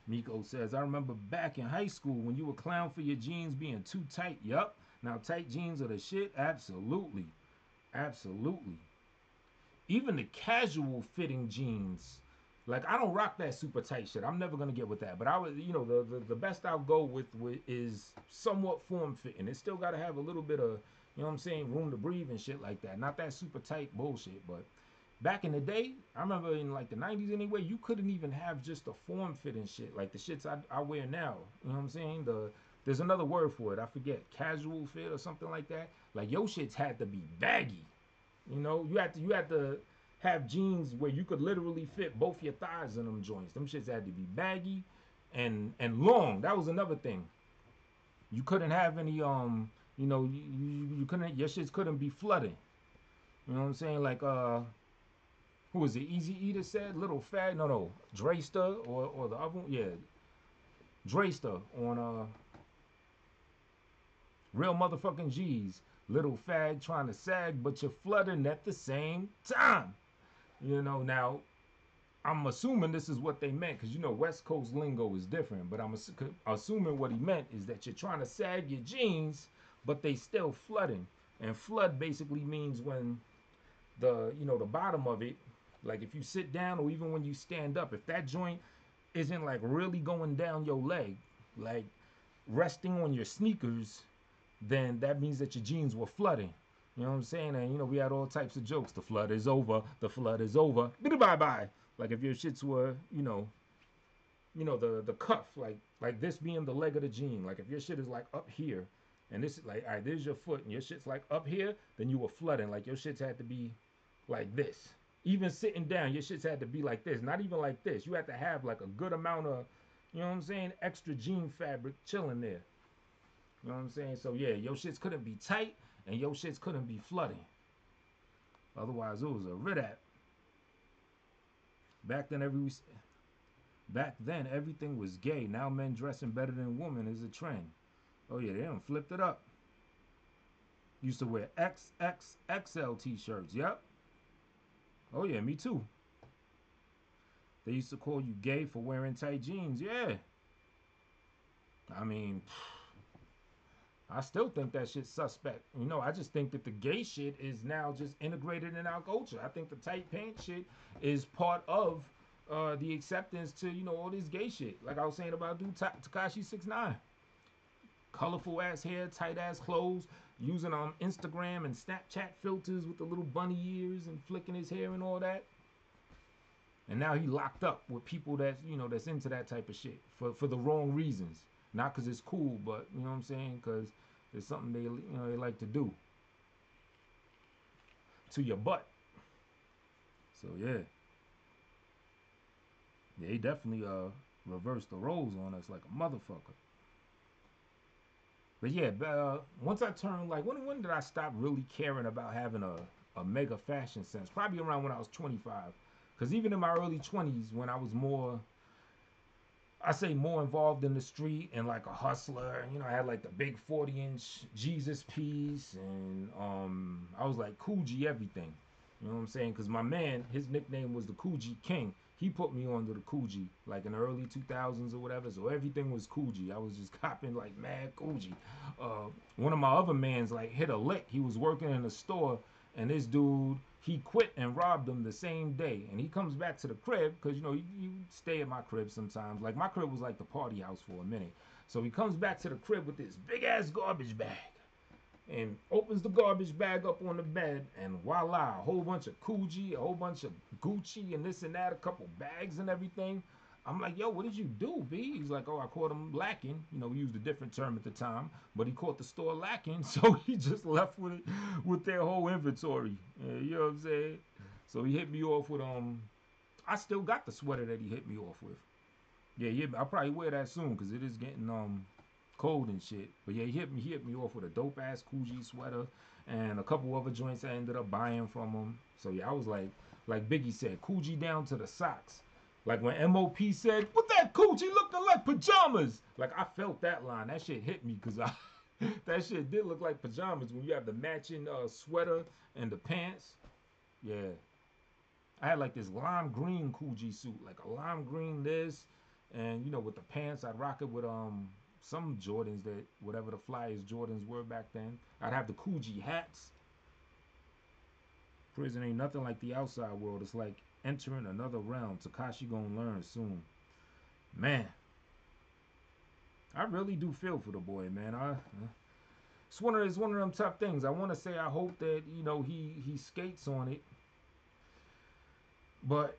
Miko says, I remember back in high school when you would clown for your jeans being too tight. Yup. Now tight jeans are the shit. Absolutely. Absolutely. Even the casual fitting jeans. Like, I don't rock that super tight shit. I'm never gonna get with that. But I would, you know, the best I'll go with is somewhat form fitting. It's still gotta have a little bit of, you know what I'm saying, room to breathe and shit like that. Not that super tight bullshit. But back in the day, I remember in like the 90s anyway, you couldn't even have just a form fitting shit like the shits I wear now. You know what I'm saying? There's another word for it. I forget. Casual fit or something like that. Like your shits had to be baggy. You know, you had to have jeans where you could literally fit both your thighs in them joints. Them shits had to be baggy and long. That was another thing. You couldn't have any you know, you couldn't, your shits couldn't be flooding. You know what I'm saying? Like who was it? Easy Eater said, little fat, no, Drayster or the other one, yeah. Drayster on Real Motherfucking G's. Little fag trying to sag, but you're flooding at the same time. You know, now, I'm assuming this is what they meant, because you know West Coast lingo is different, but I'm assuming what he meant is that you're trying to sag your jeans, but they still flooding. And flood basically means when the bottom of it, like if you sit down or even when you stand up, if that joint isn't like really going down your leg, like resting on your sneakers, then that means that your jeans were flooding. You know what I'm saying? And, you know, we had all types of jokes. The flood is over. The flood is over. Bye-bye. Like if your shits were, you know, the cuff, like this being the leg of the jean. Like if your shit is like up here, and this is like, all right, there's your foot, and your shit's like up here, then you were flooding. Like your shits had to be like this. Even sitting down, your shits had to be like this. Not even like this. You had to have like a good amount of, you know what I'm saying, extra jean fabric chilling there. You know what I'm saying? So yeah, your shits couldn't be tight and your shits couldn't be flooding. Otherwise, it was a rid-at. Back then, everything was gay. Now men dressing better than women is a trend. Oh yeah, they done flipped it up. Used to wear XXXL t-shirts. Yep. Oh yeah, me too. They used to call you gay for wearing tight jeans. Yeah. I mean, I still think that shit's suspect. You know, I just think that the gay shit is now just integrated in our culture. I think the tight pants shit is part of the acceptance to, you know, all this gay shit. Like I was saying about dude Tekashi 6ix9ine. Colorful ass hair, tight ass clothes, using Instagram and Snapchat filters with the little bunny ears and flicking his hair and all that. And now he locked up with people that's, you know, that's into that type of shit for the wrong reasons. Not because it's cool, but you know what I'm saying? Because it's something they, you know, they like to do to your butt. So yeah, they definitely reversed the roles on us like a motherfucker. But yeah, once I turned, like, when did I stop really caring about having a mega fashion sense? Probably around when I was 25. Because even in my early 20s, when I was more, I say more involved in the street and like a hustler, and, you know, I had like the big 40-inch Jesus piece, and I was like Coogee everything. You know what I'm saying? Because my man, his nickname was the Coogee King. He put me onto the Coogee, like in the early 2000s or whatever. So everything was Coogee. I was just copping like mad Coogee. One of my other mans like hit a lick. He was working in a store, and this dude, he quit and robbed him the same day. And he comes back to the crib, because, you know, you stay at my crib sometimes. Like, my crib was like the party house for a minute. So he comes back to the crib with this big ass garbage bag, and opens the garbage bag up on the bed, and voila, a whole bunch of Coogee, a whole bunch of Gucci, and this and that, a couple bags and everything. I'm like, yo, what did you do, B? He's like, oh, I caught him lacking. You know, we used a different term at the time, but he caught the store lacking, so he just left with it, with their whole inventory. Yeah, you know what I'm saying? So he hit me off with, I still got the sweater that he hit me off with. Yeah, I'll probably wear that soon, because it is getting, cold and shit. But yeah, he hit me off with a dope ass Coogee sweater and a couple other joints I ended up buying from him. So yeah, I was like Biggie said, Coogee down to the socks. Like when MOP said, "What that Coogee looking like pajamas?" Like, I felt that line. That shit hit me, because that shit did look like pajamas when you have the matching sweater and the pants. Yeah, I had like this lime green Coogee suit, like a lime green this, and you know, with the pants, I'd rock it with some Jordans, that whatever the flyest Jordans were back then. I'd have the Coogee hats. Prison ain't nothing like the outside world. It's like entering another realm. Takashi gonna learn soon. Man, I really do feel for the boy, man. It's one of them tough things. I want to say I hope that, you know, he skates on it, but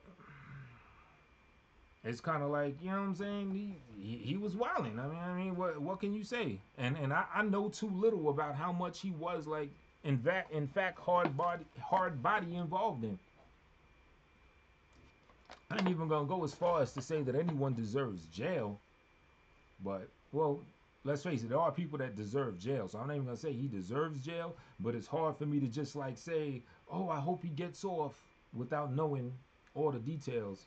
it's kind of like, you know what I'm saying? He was wilding. I mean, what can you say? And I know too little about how much he was like in fact hard body involved in. I ain't even gonna go as far as to say that anyone deserves jail, but well, let's face it, there are people that deserve jail. So I'm not even gonna say he deserves jail, but it's hard for me to just like say, oh, I hope he gets off, without knowing all the details.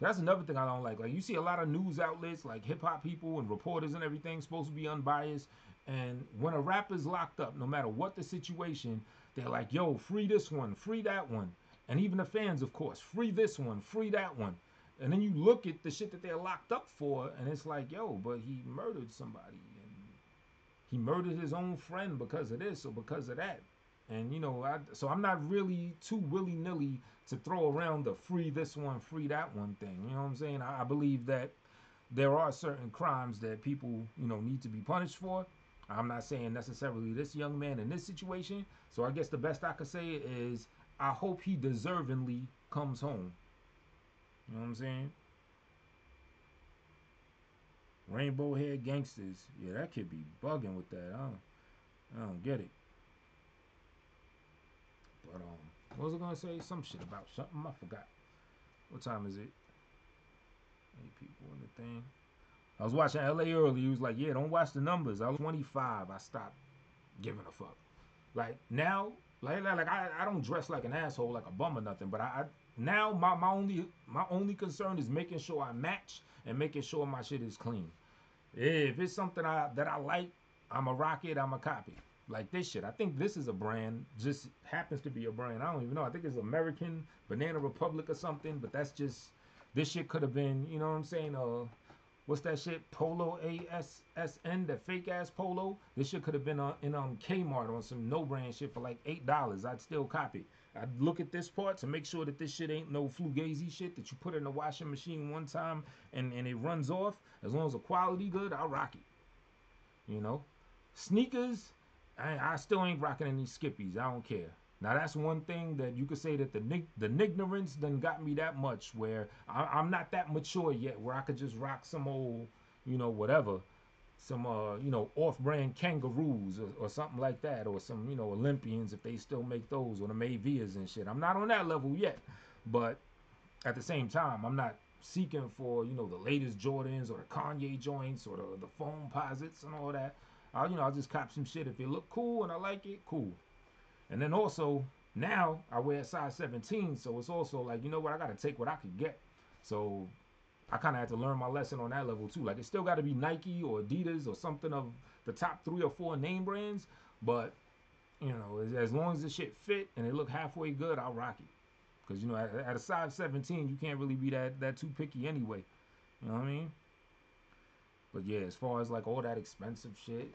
That's another thing I don't like. Like, you see a lot of news outlets, like hip-hop people and reporters and everything, supposed to be unbiased. And when a rapper's locked up, no matter what the situation, they're like, yo, free this one, free that one. And even the fans, of course, free this one, free that one. And then you look at the shit that they're locked up for, and it's like, yo, but he murdered somebody. And he murdered his own friend because of this or because of that. And, you know, so I'm not really too willy-nilly to throw around the free this one, free that one thing. You know what I'm saying? I believe that there are certain crimes that people, you know, need to be punished for. I'm not saying necessarily this young man in this situation. So I guess the best I could say is I hope he deservingly comes home. You know what I'm saying? Rainbow hair gangsters. Yeah, that kid be bugging with that. I don't get it. But what was I gonna say? Some shit about something. I forgot. What time is it? 8 people in the thing. I was watching LA early. He was like, yeah, don't watch the numbers. I was 25. I stopped giving a fuck. Like now, like I don't dress like an asshole, like a bum or nothing. But I now my only concern is making sure I match and making sure my shit is clean. If it's something that I like, I'm a rock it. I'm a copy. Like this shit. I think this is a brand, just happens to be a brand. I don't even know. I think it's American Banana Republic or something, but that's just, this shit could have been, you know what I'm saying? What's that shit? Polo ASSN, that fake ass polo. This shit could have been in Kmart on some no brand shit for like $8. I'd still copy. I'd look at this part to make sure that this shit ain't no fugazi shit that you put in the washing machine one time and it runs off. As long as the quality good, I'll rock it. You know? Sneakers, I still ain't rocking any Skippies. I don't care. Now that's one thing that you could say that the ignorance done got me that much where I'm not that mature yet where I could just rock some old, you know, whatever. some you know, off-brand kangaroos or something like that, or some, you know, Olympians if they still make those, or the Mavias and shit. I'm not on that level yet, but at the same time, I'm not seeking for, you know, the latest Jordans or the Kanye joints or the foam posits and all that. You know, I'll just cop some shit if it look cool and I like it, cool. And then also, now I wear a size 17, so it's also like, you know what, I gotta take what I could get. So I kind of had to learn my lesson on that level too. Like, it still got to be Nike or Adidas or something of the top 3 or 4 name brands, but you know, as long as the shit fit and it look halfway good, I'll rock it. Because, you know, at a size 17, you can't really be that too picky anyway. You know what I mean? But yeah, as far as like all that expensive shit,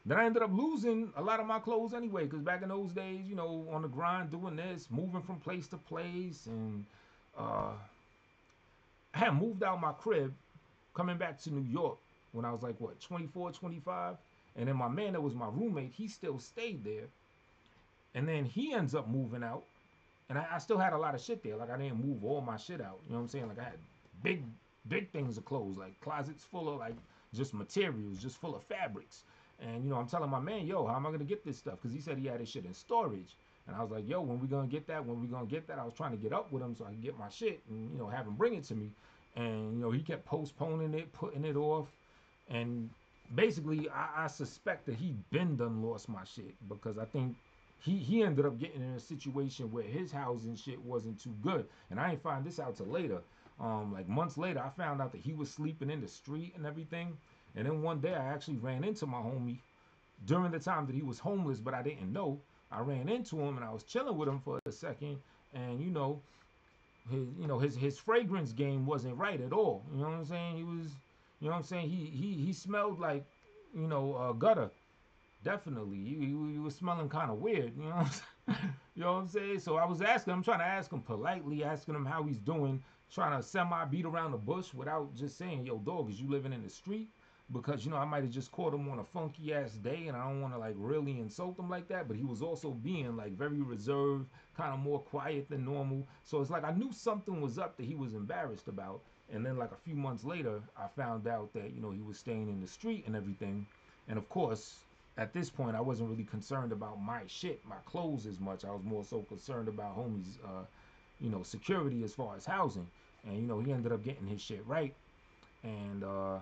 then I ended up losing a lot of my clothes anyway. Because back in those days, you know, on the grind, doing this, moving from place to place, and I had moved out my crib, coming back to New York when I was like, what, 24, 25? And then my man that was my roommate, he still stayed there. And then he ends up moving out. And I still had a lot of shit there. Like, I didn't move all my shit out. You know what I'm saying? Like, I had big things of clothes. Like, closets full of, like, just materials, just full of fabrics. And, you know, I'm telling my man, yo, how am I going to get this stuff? Because he said he had his shit in storage. And I was like, yo, when we going to get that? When we going to get that? I was trying to get up with him so I could get my shit and, you know, have him bring it to me. And, you know, he kept postponing it, putting it off. And basically, I suspect that he been done lost my shit. Because I think he ended up getting in a situation where his housing shit wasn't too good. And I ain't find this out till later. Like months later, I found out that he was sleeping in the street and everything. And then one day I actually ran into my homie during the time that he was homeless, but I didn't know. I ran into him and I was chilling with him for a second. And, you know, his fragrance game wasn't right at all. You know what I'm saying? He was, you know what I'm saying? He smelled like, you know, gutter. Definitely, he was smelling kind of weird, you know what I'm saying? You know what I'm saying? So I was asking him, trying to ask him politely, asking him how he's doing, trying to semi-beat around the bush without just saying, yo, dog, is you living in the street? Because, you know, I might have just caught him on a funky-ass day, and I don't want to, like, really insult him like that, but he was also being, like, very reserved, kind of more quiet than normal. So it's like I knew something was up that he was embarrassed about, and then, like, a few months later, I found out that, you know, he was staying in the street and everything, and, of course, at this point, I wasn't really concerned about my shit, my clothes as much. I was more so concerned about homie's, you know, security as far as housing. And, you know, he ended up getting his shit right. And I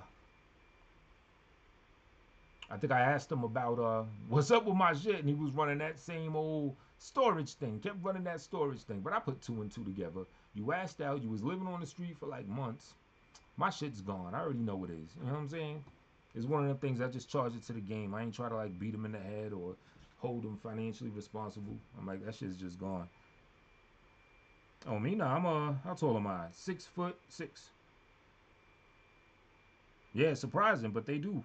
think I asked him about what's up with my shit. And he was running that same old storage thing, kept running that storage thing. But I put 2 and 2 together. You asked out, you was living on the street for like months. My shit's gone. I already know what it is. You know what I'm saying? It's one of them things I just charge it to the game. I ain't try to like beat him in the head or hold him financially responsible. I'm like, that shit's just gone. Oh, me? Nah, how tall am I? 6'6". Yeah, surprising, but they do.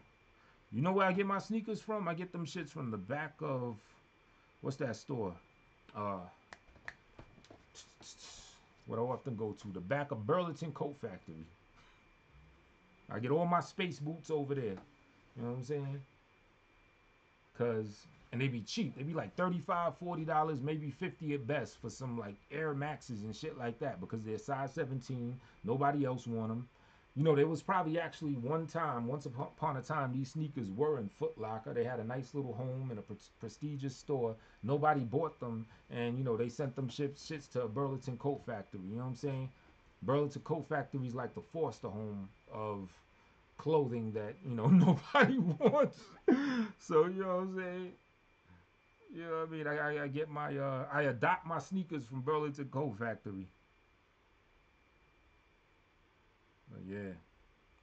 You know where I get my sneakers from? I get them shits from the back of, what's that store? What I often go to, the back of Burlington Coat Factory. I get all my space boots over there. You know what I'm saying? And they be cheap. They be like $35, $40, maybe $50 at best for some like Air Maxes and shit like that, because they're size 17. Nobody else want them. You know, there was probably actually once upon a time, these sneakers were in Foot Locker. They had a nice little home in a prestigious store. Nobody bought them. And, you know, they sent them shits to a Burlington Coat Factory. You know what I'm saying? Burlington Coat Factory is like the foster home of clothing that, you know, nobody wants. So, you know what I'm saying? You know what I mean? I get my, I adopt my sneakers from Burlington Coat Factory.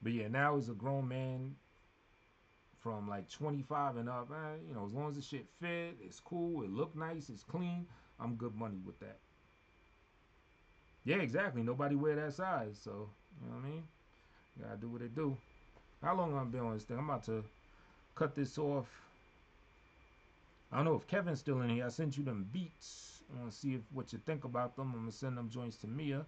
But yeah, now as a grown man from like 25 and up, you know, as long as the shit fit, it's cool, it look nice, it's clean, I'm good money with that. Yeah, exactly. Nobody wear that size, so, you know what I mean? Gotta do what they do. How long I've been on this thing? I'm about to cut this off. I don't know if Kevin's still in here. I sent you them beats. I want to see what you think about them. I'm going to send them joints to Mia.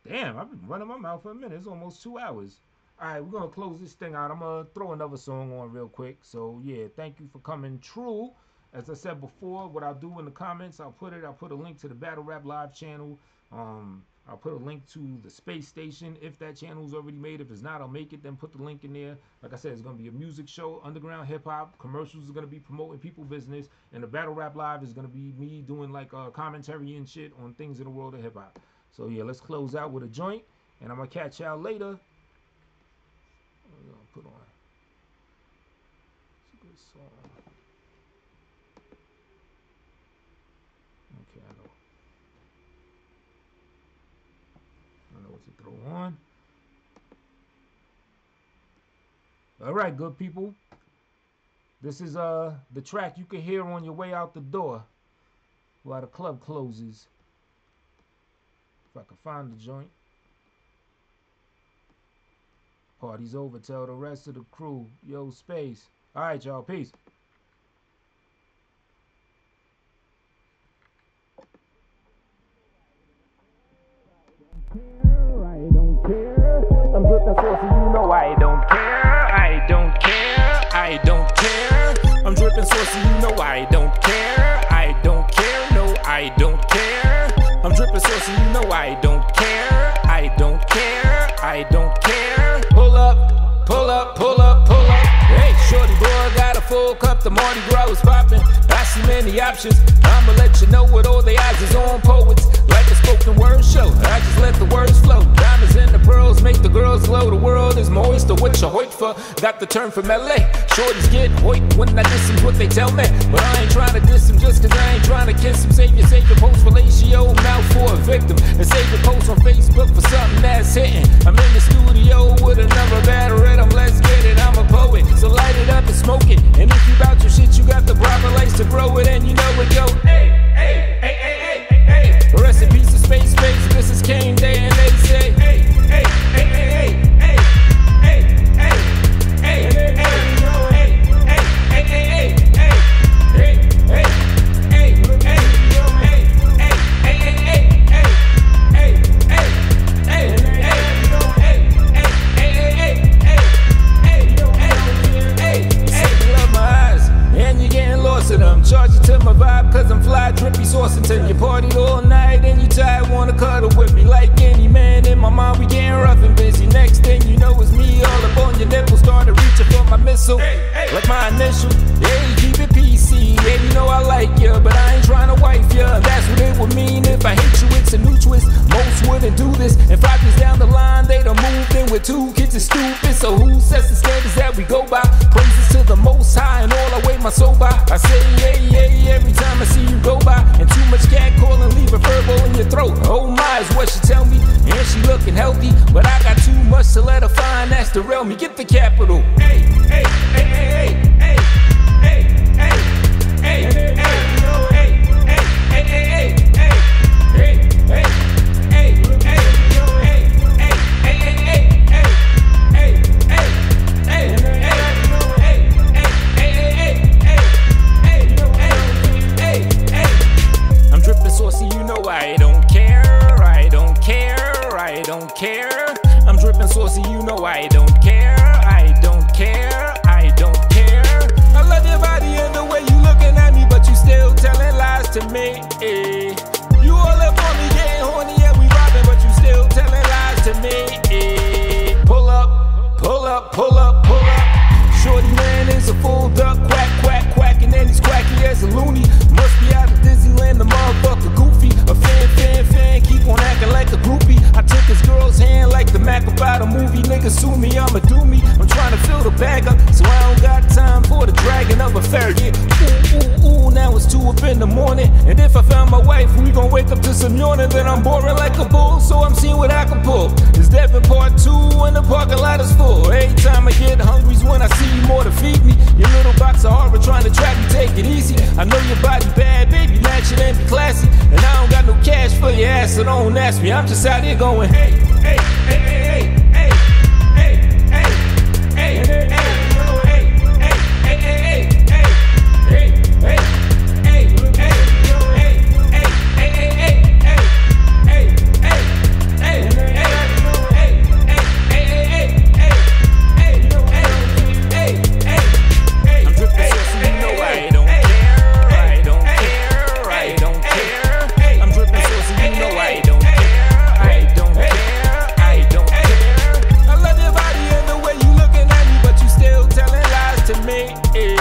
Damn, I've been running my mouth for a minute. It's almost 2 hours. All right, we're going to close this thing out. I'm going to throw another song on real quick. So, yeah, thank you for coming true. As I said before, what I'll do in the comments, I'll put a link to the Battle Rap Live channel. I'm I'll put a link to the space station if that channel is already made. If it's not, I'll make it, then put the link in there. Like I said, it's going to be a music show, underground hip-hop. Commercials is going to be promoting people business. And the Battle Rap Live is going to be me doing like commentary and shit on things in the world of hip-hop. So yeah, let's close out with a joint. And I'm going to catch y'all later. I'm going to put on. It's a good song. Okay, I know what to throw on. All right, good people. This is the track you can hear on your way out the door while the club closes. If I can find the joint. Party's over. Tell the rest of the crew. Yo, space. All right, y'all. Peace.
I don't care. I'm dripping saucy, you know I don't care. I don't care. I don't care. I'm dripping saucy, you know I don't care. I don't care. No, I don't care. I'm dripping saucy, you know I don't care. I don't care. I don't care. Pull up, pull up, pull up, pull up. Hey, shorty boy, got a full cup. The Mardi Gras is popping. I see many options. I'ma let you know what all the odds is on poets. Like a spoken word show, I just let the words flow. Diamonds and the pearls make the girls glow. The world is moist, or what you hoit for. Got the term from LA. Shorties get hoit when I diss them, what they tell me. But I ain't trying to diss them just cause I ain't trying to kiss them. Save your post fellatio, mouth for a victim. And save your post on Facebook for something that's hitting. I'm in the studio with another bad rhythm. Let's get it, I'm a poet. So light it up and smoke it. And if you bout your shit, you got the proper lights to grow it. And you know it go, hey, hey, hey, hey, hey, hey. Rest in peace to space, space. This is Kane Day and they say, hey, hey, hey, hey, hey, hey, hey, hey, hey, hey, hey, hey, hey, hey, charge it to my vibe cause I'm fly, drippy sauce until you partied all night and you tired, wanna cuddle with me like any man in my mind. We getting rough and busy. Next thing you know is me all up on your nipple, started reaching for my missile, like my initial. Yeah, you keep it PC. Yeah, you know I like you, but I ain't trying to wife you. That's what it would mean if I hate you. It's a new twist. Most wouldn't do this. And 5 years down the line, they done moved in with 2 kids is stupid. So who sets the standards that we go by? Praises to the Most High and all I weigh my soul by. I say yeah, yeah, yeah, every time I see you go by. And too much cat calling, leave a verbal in your throat. Oh my is what she tell me. And she looking healthy, but I got too much to let her find. That's the real me. Get the capital. Hey, hey, hey, hey, hey, hey, hey, hey, hey, hey, hey, hey, hey, hey, hey, hey, I'm dripping saucy, you know I don't care. I don't care. I don't care. I'm dripping saucy, you know I don't care. I don't care. I don't care. I love your body and the way you looking at me, but you still telling lies to me. You all up on me, getting horny, yeah, we robbing, but you still telling lies to me. Pull up, pull up, pull up, pull up. Shorty man is a full duck, quack, quack, quack, and then he's quacky as a loony. Must be out of Disneyland, the motherfucker goofy. A fan, keep on acting like a groupie. I took his girl's hand like the Mac about a movie. Niggas sue me, I'ma do me. I'm trying to fill the bag up, so I don't got time for the dragging of a fair. Yeah, ooh, ooh, ooh, now it's 2 up in the morning. And if I found my wife, we gon' wake up to some yawning. Then I'm boring like a bull, so I'm seeing what I can pull. It's Devin part 2 and the parking lot is full. Every time I get hungry's when I see you more to feed me. Your little box of horror trying to trap me, take it easy. I know your body bad, baby, matching and be classy. And I don't got no cash for your ass, so don't ask me. I'm just out here going, hey, hey, hey, hey, hey, hey, hey, hey, hey, hey. I me.